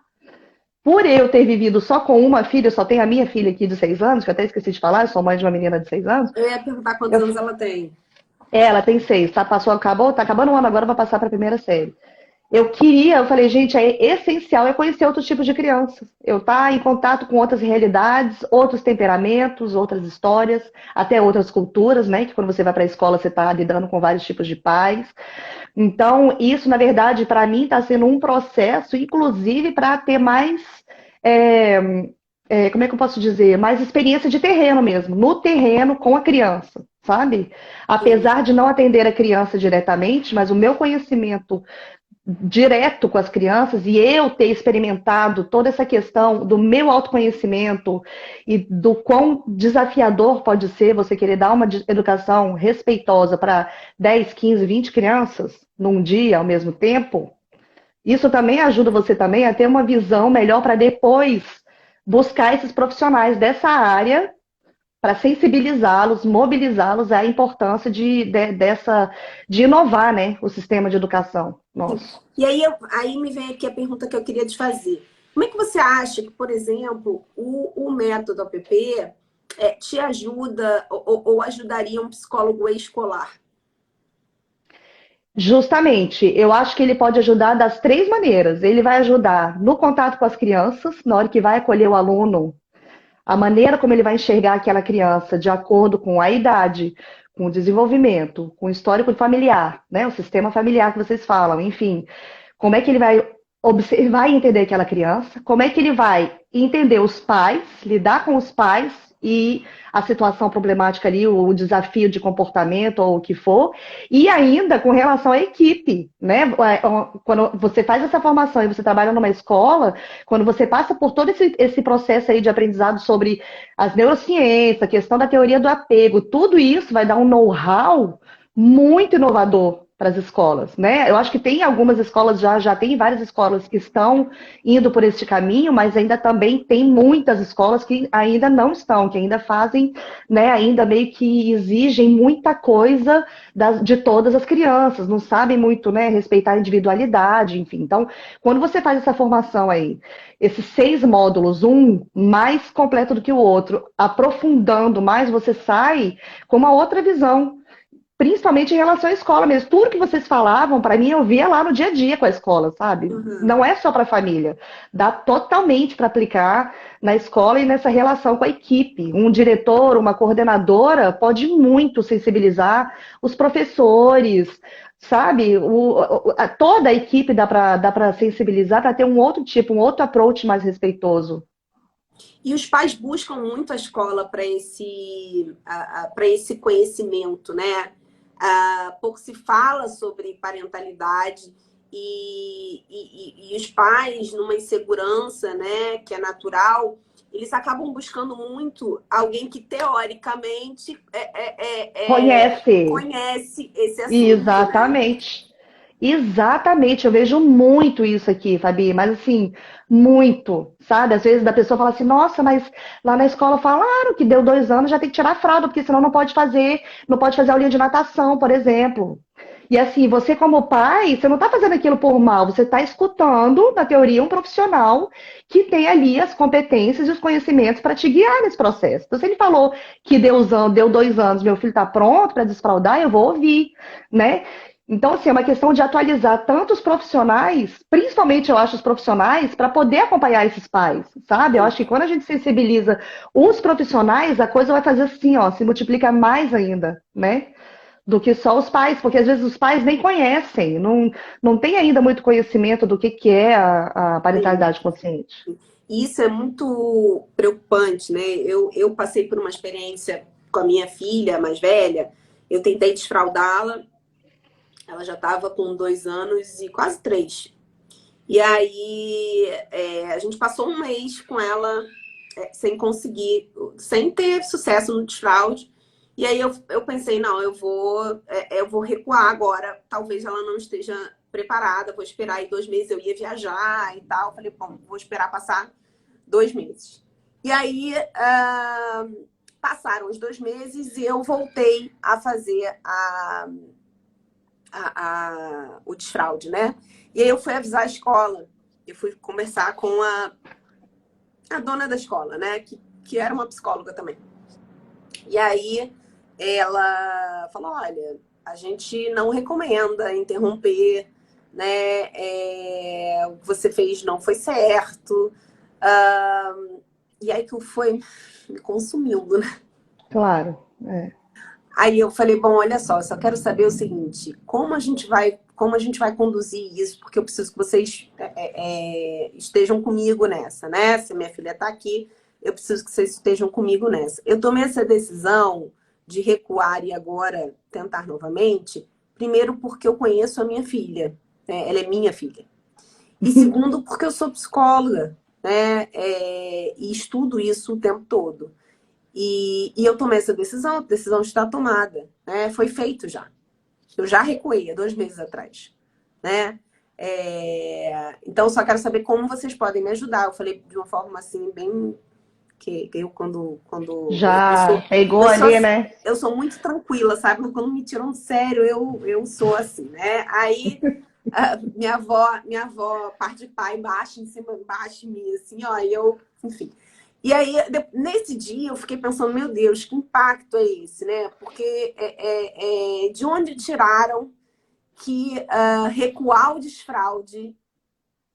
por eu ter vivido só com uma filha, eu só tenho a minha filha aqui de 6 anos, que eu até esqueci de falar, eu sou mãe de uma menina de 6 anos. Eu ia perguntar quantos Eu anos ela tem. ela tem 6, tá? Tá acabando o ano agora, vai passar para a primeira série. Eu falei, gente, é essencial conhecer outros tipos de crianças. Eu estar em contato com outras realidades, outros temperamentos, outras histórias, até outras culturas, né? Que quando você vai para a escola, você está lidando com vários tipos de pais. Então, isso, na verdade, para mim, está sendo um processo, inclusive, para ter mais. é, Como é que eu posso dizer? Mais experiência de terreno mesmo, no terreno com a criança, sabe? Sim, Apesar de não atender a criança diretamente, mas o meu conhecimento direto com as crianças e eu ter experimentado toda essa questão do meu autoconhecimento e do quão desafiador pode ser você querer dar uma educação respeitosa para 10, 15, 20 crianças num dia ao mesmo tempo, isso também ajuda você também a ter uma visão melhor para depois buscar esses profissionais dessa área para sensibilizá-los, mobilizá-los à importância de inovar, né, o sistema de educação sim. nosso. E aí me vem aqui a pergunta que eu queria te fazer. Como é que você acha que, por exemplo, o método APP te ajuda ou ajudaria um psicólogo escolar? Justamente, eu acho que ele pode ajudar das três maneiras. Ele vai ajudar no contato com as crianças, na hora que vai acolher o aluno, a maneira como ele vai enxergar aquela criança de acordo com a idade, com o desenvolvimento, com o histórico familiar, né? O sistema familiar que vocês falam, enfim. Como é que ele vai observar e entender aquela criança? Como é que ele vai entender os pais, lidar com os pais e a situação problemática ali, o desafio de comportamento ou o que for, e ainda com relação à equipe, né? Quando você faz essa formação e você trabalha numa escola, quando você passa por todo esse processo aí de aprendizado sobre as neurociências, a questão da teoria do apego, tudo isso vai dar um know-how muito inovador para as escolas, né? Eu acho que tem algumas escolas já tem várias escolas que estão indo por este caminho, mas ainda também tem muitas escolas que ainda não estão, que ainda fazem, né? Ainda meio que exigem muita coisa de todas as crianças, não sabem muito, né? Respeitar a individualidade, enfim. Então, quando você faz essa formação aí, esses 6 módulos, um mais completo do que o outro, aprofundando mais, você sai com uma outra visão principalmente em relação à escola mesmo. Tudo que vocês falavam, para mim, eu via lá no dia a dia com a escola, sabe? Uhum. Não é só para a família. Dá totalmente para aplicar na escola e nessa relação com a equipe. Um diretor, uma coordenadora pode muito sensibilizar os professores, sabe? Toda a equipe dá para sensibilizar para ter um outro tipo, um outro approach mais respeitoso. E os pais buscam muito a escola para esse conhecimento, né? Pouco se fala sobre parentalidade e os pais, numa insegurança, né, que é natural, eles acabam buscando muito alguém que teoricamente Conhece. conhece esse assunto, né? Exatamente. Exatamente, eu vejo muito isso aqui, Fabi, mas assim, muito, sabe? Às vezes da pessoa fala assim, nossa, mas lá na escola falaram que deu 2 anos, já tem que tirar a fralda, porque senão não pode fazer aulinha de natação, por exemplo. E assim, você como pai, você não está fazendo aquilo por mal, você está escutando, na teoria, um profissional que tem ali as competências e os conhecimentos para te guiar nesse processo. Então, se ele falou que deu 2 anos, meu filho está pronto para desfraldar, eu vou ouvir, né? Então, assim, é uma questão de atualizar tanto os profissionais, principalmente eu acho os profissionais, para poder acompanhar esses pais, sabe? Eu acho que quando a gente sensibiliza os profissionais, a coisa vai fazer assim, ó, se multiplica mais ainda, né? Do que só os pais, porque às vezes os pais nem conhecem, não tem ainda muito conhecimento do que é a Sim. parentalidade consciente. E isso é muito preocupante, né? Eu passei por uma experiência com a minha filha mais velha. Eu tentei desfraldá-la, ela já estava com 2 anos e quase 3. E aí a gente passou um mês com ela sem conseguir, sem ter sucesso no desfraude. E aí eu pensei, não, eu vou recuar agora. Talvez ela não esteja preparada, vou esperar aí 2 meses, eu ia viajar e tal. Falei, bom, vou esperar passar 2 meses. E aí passaram os 2 meses e eu voltei a fazer o desfraude, né? E aí eu fui avisar a escola. Eu fui conversar com a dona da escola, né? Que era uma psicóloga também. E aí ela falou: olha, a gente não recomenda interromper, né? O que você fez não foi certo. Ah, e aí que foi me consumindo, né? Claro. É. Aí eu falei, bom, olha só, eu só quero saber o seguinte, como a gente vai conduzir isso, porque eu preciso que vocês estejam comigo nessa, né? Se minha filha está aqui, eu preciso que vocês estejam comigo nessa. Eu tomei essa decisão de recuar e agora tentar novamente, primeiro porque eu conheço a minha filha, né? Ela é minha filha. E segundo, porque eu sou psicóloga, né? E estudo isso o tempo todo. E eu tomei essa decisão, a decisão está tomada, né? Foi feito já. Eu já recuei há 2 meses atrás, né? Então, só quero saber como vocês podem me ajudar. Eu falei de uma forma assim, bem que eu quando Já pegou eu sou ali, né? eu sou muito tranquila, sabe? Mas quando me tiram do sério, eu sou assim, né? Aí minha avó, parte de pai, baixa em cima, baixa em mim, assim, ó, e eu, enfim. E aí, nesse dia, eu fiquei pensando, meu Deus, que impacto é esse, né? Porque de onde tiraram que recuar o desfraude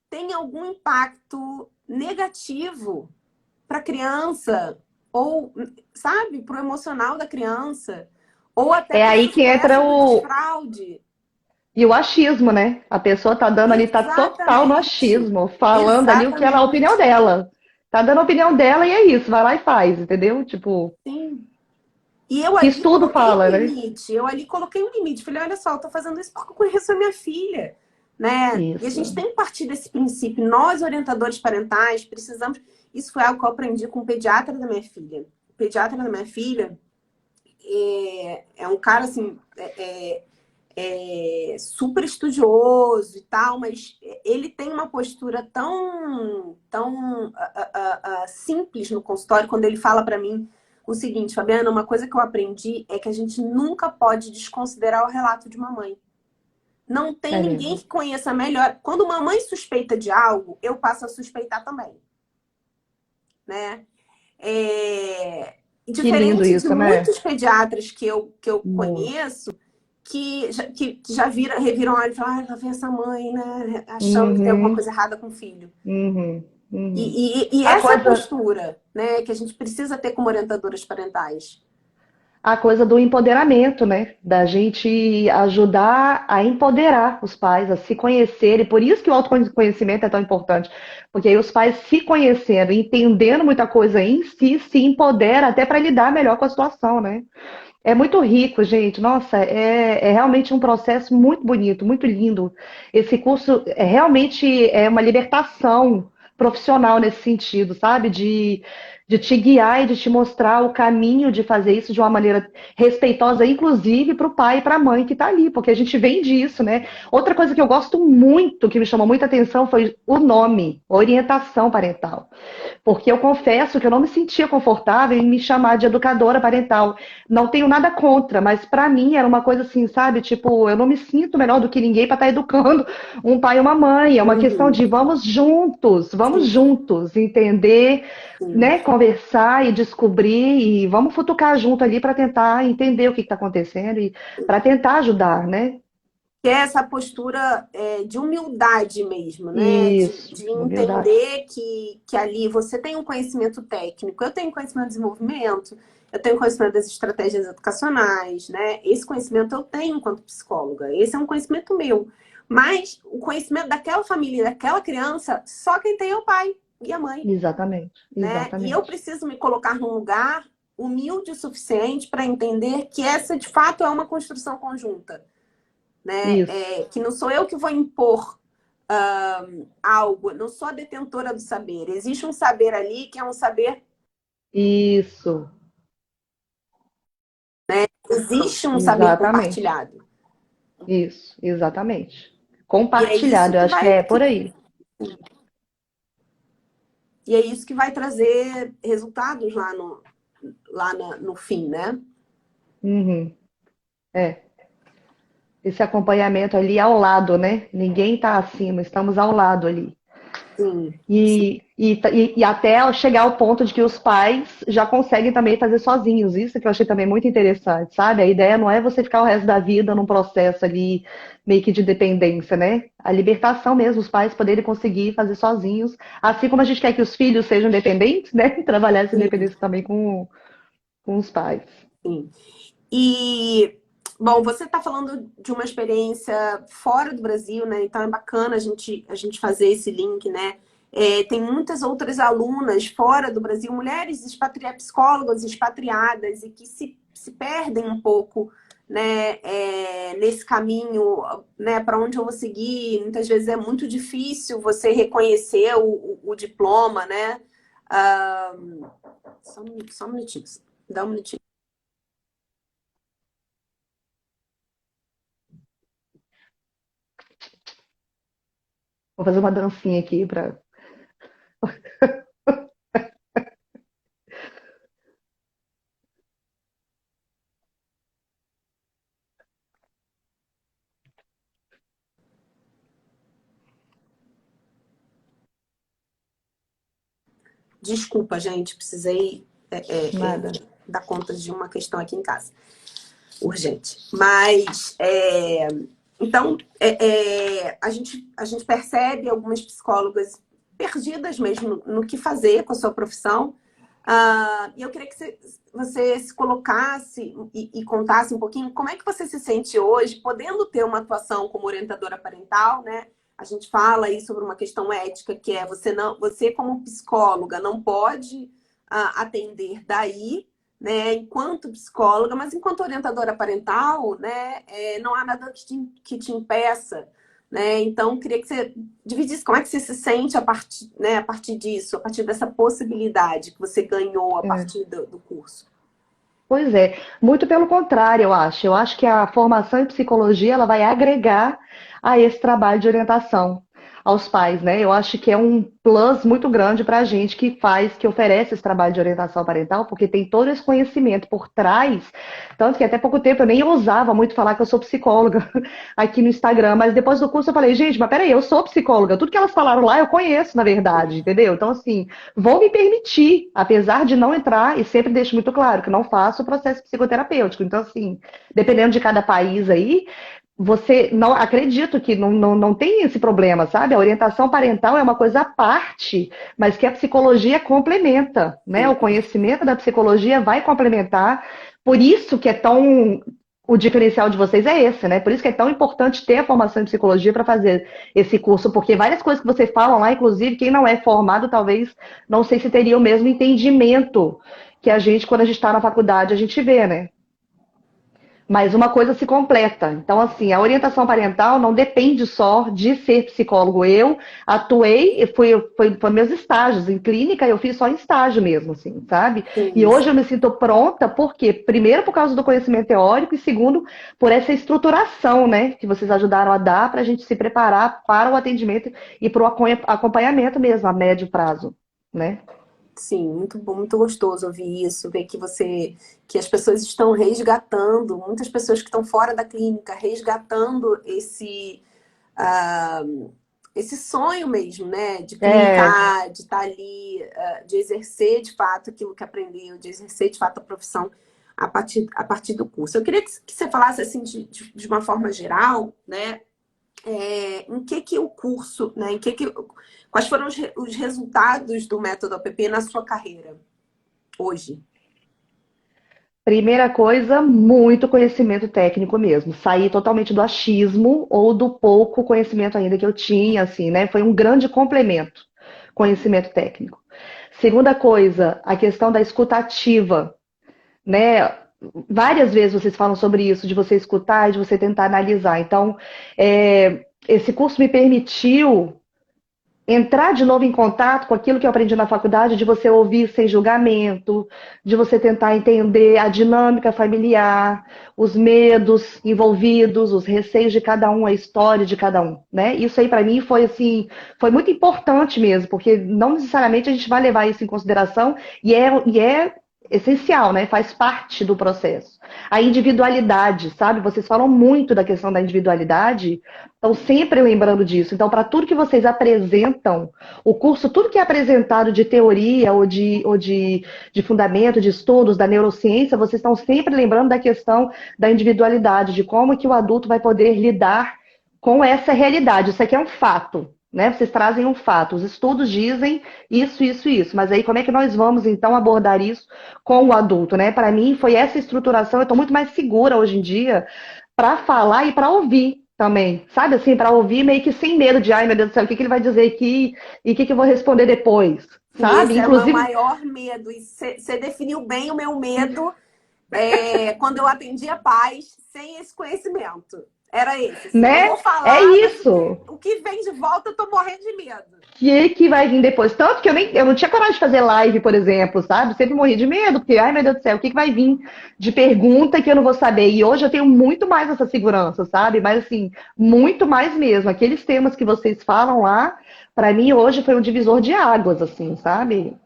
tem algum impacto negativo para a criança, ou, sabe, para o emocional da criança, ou até É para o aí que entra sucesso do desfraude. e o achismo, né? A pessoa tá dando ali, tá total no Exatamente. achismo, falando ali o que ela, a opinião Exatamente. dela. Tá dando a opinião dela e é isso, vai lá e faz, entendeu? Tipo, Sim. E eu que ali estudo coloquei um fala, né? limite. Eu ali coloquei um limite. Falei, olha só, eu tô fazendo isso porque eu conheço a minha filha, né? E a gente Isso. tem que partir desse princípio. Nós, orientadores parentais, precisamos. Isso foi algo que eu aprendi com o pediatra da minha filha. O pediatra da minha filha é um cara assim, super estudioso e tal, mas ele tem uma postura tão simples no consultório quando ele fala para mim o seguinte, Fabiana, uma coisa que eu aprendi é que a gente nunca pode desconsiderar o relato de uma mãe. Não tem É ninguém mesmo. que conheça melhor. Quando uma mãe suspeita de algo, eu passo a suspeitar também, né? Que lindo Diferente de isso, né? muitos pediatras que eu Muito. conheço, que já reviram olho e falam, ah, lá vem essa mãe, né? Achando que tem alguma Uhum, coisa errada com o filho. uhum, uhum. E A essa é a coisa, postura, né, que a gente precisa ter como orientadoras parentais. a coisa do empoderamento, né? Da gente ajudar a empoderar os pais, a se conhecerem. Por isso que o autoconhecimento é tão importante. Porque aí os pais se conhecendo, entendendo muita coisa em si, se empodera até para lidar melhor com a situação, né? É muito rico, gente. Nossa, é realmente um processo muito bonito, muito lindo. Esse curso é realmente uma libertação profissional nesse sentido, sabe? De te guiar e de te mostrar o caminho de fazer isso de uma maneira respeitosa, inclusive para o pai e para a mãe que está ali, porque a gente vem disso, né? Outra coisa que eu gosto muito, que me chamou muita atenção, foi o nome, orientação parental. Porque eu confesso que eu não me sentia confortável em me chamar de educadora parental. Não tenho nada contra, mas para mim era uma coisa assim, sabe? Tipo, eu não me sinto melhor do que ninguém para estar educando um pai e uma mãe. É uma questão Uhum. de vamos Sim, juntos, entender, sim. né? Conversar e descobrir e vamos futucar junto ali para tentar entender o que está acontecendo e para tentar ajudar, né? Que é essa postura de humildade mesmo, né? Isso, De humildade. entender que ali você tem um conhecimento técnico, eu tenho conhecimento de desenvolvimento, eu tenho conhecimento das estratégias educacionais, né? Esse conhecimento eu tenho enquanto psicóloga, esse é um conhecimento meu. Mas o conhecimento daquela família, daquela criança, só quem tem é o pai e a mãe, Exatamente, né? E eu exatamente. preciso me colocar num lugar humilde o suficiente para entender que essa, de fato, é uma construção conjunta, né? Isso, Que não sou eu que vou impor algo, não sou a detentora do saber. Existe um saber ali que é um saber, isso, existe um saber exatamente. compartilhado. Isso, exatamente. E é isso Compartilhado, eu que acho que vai, é por aí. e é isso que vai trazer resultados no fim, né? Uhum, é. Esse acompanhamento ali ao lado, né? Ninguém está acima, estamos ao lado ali. Sim, sim. E até chegar ao ponto de que os pais já conseguem também fazer sozinhos. Isso que eu achei também muito interessante, sabe? A ideia não é você ficar o resto da vida num processo ali meio que de dependência, né? A libertação mesmo, os pais poderem conseguir fazer sozinhos. Assim como a gente quer que os filhos sejam independentes, né? Trabalhar essa Sim, independência também com os pais. sim. E, bom, você está falando de uma experiência fora do Brasil, né? Então é bacana a gente fazer esse link, né? Tem muitas outras alunas fora do Brasil, mulheres psicólogas expatriadas e que se perdem um pouco, né, nesse caminho, né, para onde eu vou seguir. Muitas vezes é muito difícil você reconhecer o diploma, né? Ah, só um minutinho, dá um minutinho. Vou fazer uma dancinha aqui para. Desculpa, gente, precisei Nada. dar conta de uma questão aqui em casa, urgente. Mas, então, a gente percebe algumas psicólogas perdidas mesmo no que fazer com a sua profissão. E eu queria que você se colocasse e contasse um pouquinho como é que você se sente hoje, podendo ter uma atuação como orientadora parental, né? A gente fala aí sobre uma questão ética, que é você como psicóloga não pode atender daí, né, enquanto psicóloga, mas enquanto orientadora parental, né, não há nada que te impeça, né? Então, queria que você dividisse como é que você se sente a partir disso, a partir dessa possibilidade que você ganhou a É. partir do curso. Pois é, muito pelo contrário, eu acho. Eu acho que a formação em psicologia ela vai agregar a esse trabalho de orientação. aos pais, né? Eu acho que é um plus muito grande para a gente que faz, que oferece esse trabalho de orientação parental, porque tem todo esse conhecimento por trás. Tanto que até pouco tempo eu nem ousava muito falar que eu sou psicóloga aqui no Instagram, mas depois do curso eu falei, gente, mas peraí, eu sou psicóloga. Tudo que elas falaram lá eu conheço, na verdade, entendeu? Então, assim, vou me permitir, apesar de não entrar, e sempre deixo muito claro que não faço o processo psicoterapêutico. Então, assim, dependendo de cada país aí, você não acredito que não tem esse problema, sabe? A orientação parental é uma coisa à parte, mas que a psicologia complementa, né? O Sim. conhecimento da psicologia vai complementar. Por isso que é tão. O diferencial de vocês é esse, né? Por isso que é tão importante ter a formação em psicologia para fazer esse curso, porque várias coisas que vocês falam lá, inclusive, quem não é formado, talvez não sei se teria o mesmo entendimento que a gente, quando a gente está na faculdade, a gente vê, né? Mas uma coisa se completa. Então, assim, a orientação parental não depende só de ser psicólogo. Eu atuei, foi meus estágios. Em clínica, eu fiz só em estágio mesmo, assim, sabe? E Sim, hoje eu sim. me sinto pronta, porque, primeiro, por causa do conhecimento teórico, e segundo, por essa estruturação, né, que vocês ajudaram a dar para a gente se preparar para o atendimento e para o acompanhamento mesmo, a médio prazo, né? Sim, muito bom, muito gostoso ouvir isso, ver que as pessoas estão resgatando, muitas pessoas que estão fora da clínica, resgatando ah, esse sonho mesmo, né? De É, clinicar, de estar ali, de exercer de fato aquilo que aprendeu, de exercer de fato a profissão a partir do curso. Eu queria que você falasse assim de uma forma geral, né? Em que o curso, né? Quais foram os resultados do método APP na sua carreira hoje? primeira coisa, muito conhecimento técnico mesmo. Saí totalmente do achismo ou do pouco conhecimento ainda que eu tinha, assim, né? Foi um grande complemento, conhecimento técnico. Segunda coisa, a questão da escutativa, né? Várias vezes vocês falam sobre isso, de você escutar e de você tentar analisar. Então, esse curso me permitiu entrar de novo em contato com aquilo que eu aprendi na faculdade, de você ouvir sem julgamento, de você tentar entender a dinâmica familiar, os medos envolvidos, os receios de cada um, a história de cada um, né? Isso aí para mim foi assim, foi muito importante mesmo, porque não necessariamente a gente vai levar isso em consideração e é essencial, né? Faz parte do processo. A individualidade, sabe? Vocês falam muito da questão da individualidade, então, sempre lembrando disso. Então, para tudo que vocês apresentam, o curso, tudo que é apresentado de teoria ou de fundamento, de estudos da neurociência, vocês estão sempre lembrando da questão da individualidade, de como que o adulto vai poder lidar com essa realidade. Isso aqui é um fato, né? Vocês trazem um fato. Os estudos dizem isso, isso, isso. Mas aí, como é que nós vamos, então, abordar isso com o adulto, né? Para mim, foi essa estruturação. Eu estou muito mais segura hoje em dia para falar e para ouvir também, sabe assim, para ouvir meio que sem medo de, ai meu Deus do céu, o que que ele vai dizer aqui e o que que eu vou responder depois, Sim, sabe? esse é o meu Inclusive, maior medo. E você definiu bem o meu medo quando eu atendia pais sem esse conhecimento. Era esse, assim, eu né? vou É falar, mas isso. o que vem de volta eu tô morrendo de medo. Que vai vir depois. Tanto que eu não tinha coragem de fazer live, por exemplo, sabe? Sempre morri de medo, porque, ai meu Deus do céu, o que que vai vir de pergunta que eu não vou saber? E hoje eu tenho muito mais essa segurança, sabe? Mas assim, muito mais mesmo. Aqueles temas que vocês falam lá, para mim hoje foi um divisor de águas, assim, sabe?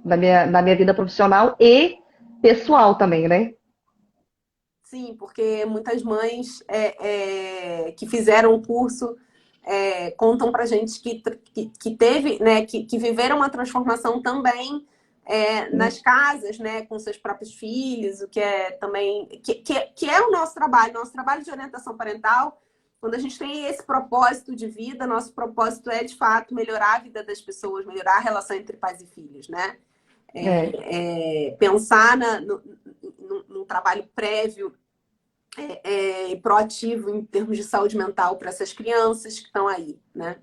Na minha vida profissional e pessoal também, né? Sim, porque muitas mães que fizeram o curso contam pra gente que teve, né, que viveram uma transformação também nas casas, né, com seus próprios filhos, o que é também que é o nosso trabalho de orientação parental. Quando a gente tem esse propósito de vida, nosso propósito é de fato melhorar a vida das pessoas, melhorar a relação entre pais e filhos, né? É, Pensar num trabalho prévio e proativo em termos de saúde mental para essas crianças que estão aí, né?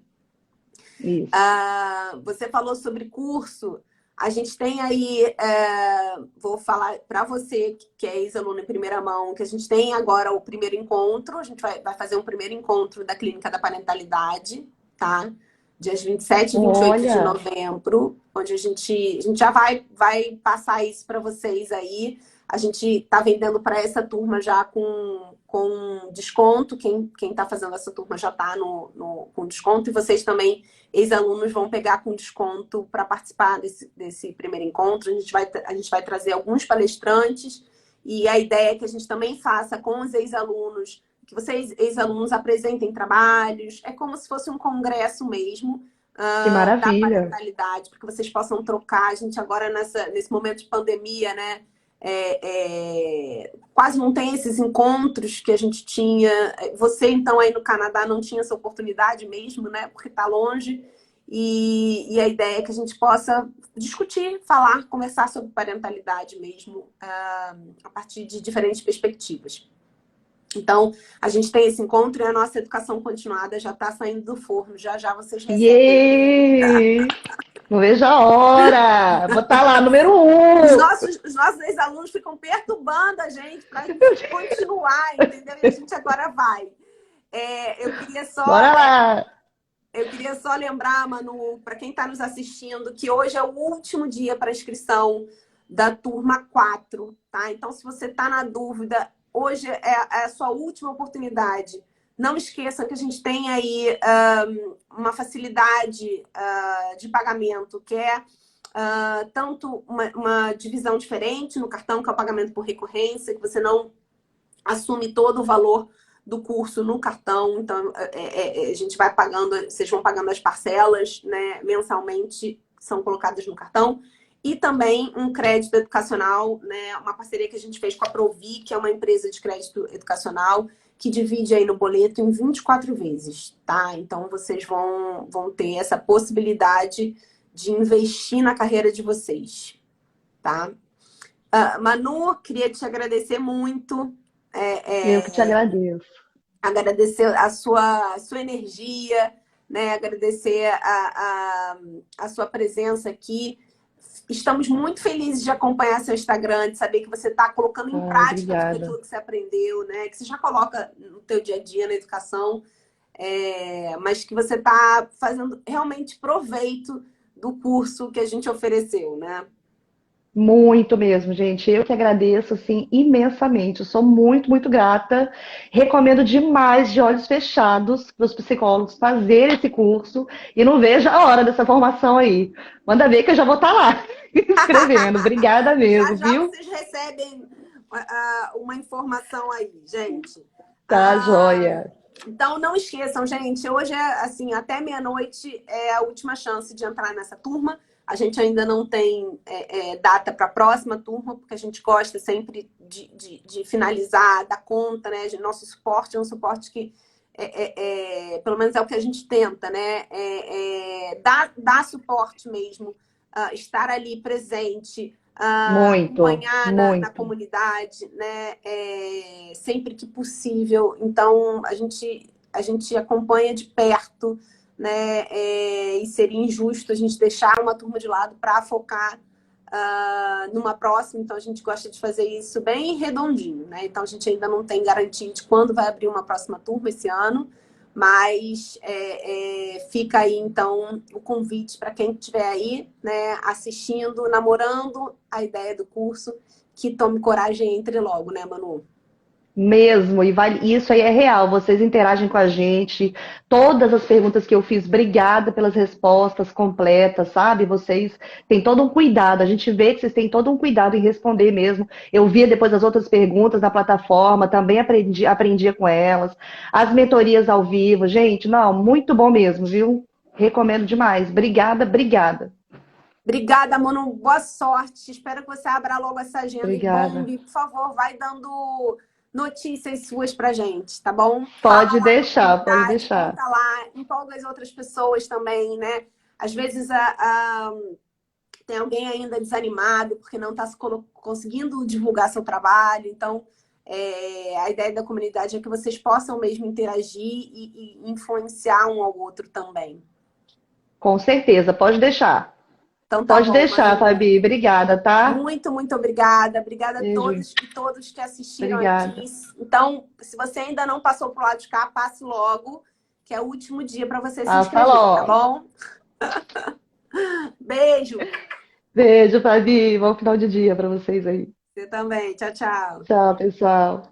isso. Você falou sobre curso. A gente tem aí, vou falar para você que é ex-aluno em primeira mão, que a gente tem agora o primeiro encontro. A gente vai fazer um primeiro encontro da Clínica da Parentalidade, tá? Dias 27 e 28 de Olha, novembro, onde a gente já vai passar isso para vocês aí. A gente está vendendo para essa turma já com desconto. Quem está fazendo essa turma já está com desconto. E vocês também, ex-alunos, vão pegar com desconto para participar desse primeiro encontro. A gente vai trazer alguns palestrantes. E a ideia é que a gente também faça com os ex-alunos, que vocês, ex-alunos, apresentem trabalhos. É como se fosse um congresso mesmo, Que da maravilha. parentalidade, para que vocês possam trocar. A gente agora, nesse momento de pandemia, né? Quase não tem esses encontros que a gente tinha. Você, então, aí no Canadá não tinha essa oportunidade mesmo, né? Porque está longe. E a ideia é que a gente possa discutir, falar, conversar sobre parentalidade mesmo, a partir de diferentes perspectivas. Então, a gente tem esse encontro e a nossa educação continuada já está saindo do forno. Já já vocês recebem. Yay! Não vejo a hora! Vou estar lá, número um! Os nossos ex-alunos ficam perturbando a gente para continuar, entendeu? E a gente agora vai. Eu queria só Bora lá! lembrar, Manu, para quem está nos assistindo, que hoje é o último dia para inscrição da turma 4, tá? Então, se você está na dúvida, hoje é a sua última oportunidade. Não esqueça que a gente tem aí uma facilidade de pagamento, que é tanto uma divisão diferente no cartão, que é o pagamento por recorrência, que você não assume todo o valor do curso no cartão. Então, a gente vai pagando, vocês vão pagando as parcelas, né, mensalmente, são colocadas no cartão. E também um crédito educacional, né, uma parceria que a gente fez com a Provi, que é uma empresa de crédito educacional, que divide aí no boleto em 24 vezes, tá? Então, vocês vão ter essa possibilidade de investir na carreira de vocês, tá? Manu, queria te agradecer muito. Eu que te agradeço. Agradecer a sua energia, né? Agradecer a sua presença aqui. Estamos muito felizes de acompanhar seu Instagram, de saber que você está colocando em Ai, prática tudo aquilo obrigada. que você aprendeu, né? Que você já coloca no teu dia a dia na educação, mas que você está fazendo realmente proveito do curso que a gente ofereceu, né? Muito mesmo, gente. Eu que agradeço, assim, imensamente. Eu sou muito, muito grata. Recomendo demais, de olhos fechados, para os psicólogos fazerem esse curso. E não vejo a hora dessa formação aí. Manda ver que eu já vou estar lá, escrevendo. Obrigada Já mesmo, já viu? vocês recebem uma informação aí, gente. Tá, Ah, joia. então não esqueçam, gente. Hoje é assim, até meia-noite é a última chance de entrar nessa turma. A gente ainda não tem data para a próxima turma, porque a gente gosta sempre de finalizar, dar conta, né? Nosso suporte é um suporte que pelo menos é o que a gente tenta, né? Dar suporte mesmo, estar ali presente, Muito, acompanhar na muito. comunidade, né? Sempre que possível. Então, a gente acompanha de perto, né? E seria injusto a gente deixar uma turma de lado para focar numa próxima. Então, a gente gosta de fazer isso bem redondinho, né? Então, a gente ainda não tem garantia de quando vai abrir uma próxima turma esse ano, mas fica aí, então, o convite para quem estiver aí, né, assistindo, namorando a ideia do curso, que tome coragem e entre logo, né, Manu? Mesmo, e isso aí é real. Vocês interagem com a gente. Todas as perguntas que eu fiz, obrigada pelas respostas completas, sabe? Vocês têm todo um cuidado. A gente vê que vocês têm todo um cuidado em responder mesmo. Eu via depois as outras perguntas na plataforma, também aprendia com elas. As mentorias ao vivo, gente, não, muito bom mesmo, viu? Recomendo demais. Obrigada, obrigada. Obrigada, Manu. Boa sorte. Espero que você abra logo essa agenda e Obrigada. bombe. Por favor, vai dando notícias suas pra gente, tá bom? Fala Pode lá na deixar, pode comunidade, deixar. conta lá, empolga as outras pessoas também, né? Às vezes tem alguém ainda desanimado porque não está conseguindo divulgar seu trabalho. Então, a ideia da comunidade é que vocês possam mesmo interagir e influenciar um ao outro também. Com certeza, pode deixar. Então, tá Pode bom, deixar, Manu. Fabi. Obrigada, tá? Muito, muito obrigada. Obrigada a Beijo. todos e todos que assistiram aqui. Obrigada. Então, se você ainda não passou pro lado de cá, passe logo, que é o último dia para você se Passa inscrever, tá logo. bom? Beijo! Beijo, Fabi. Bom final de dia para vocês aí. Você também. Tchau, tchau. Tchau, pessoal.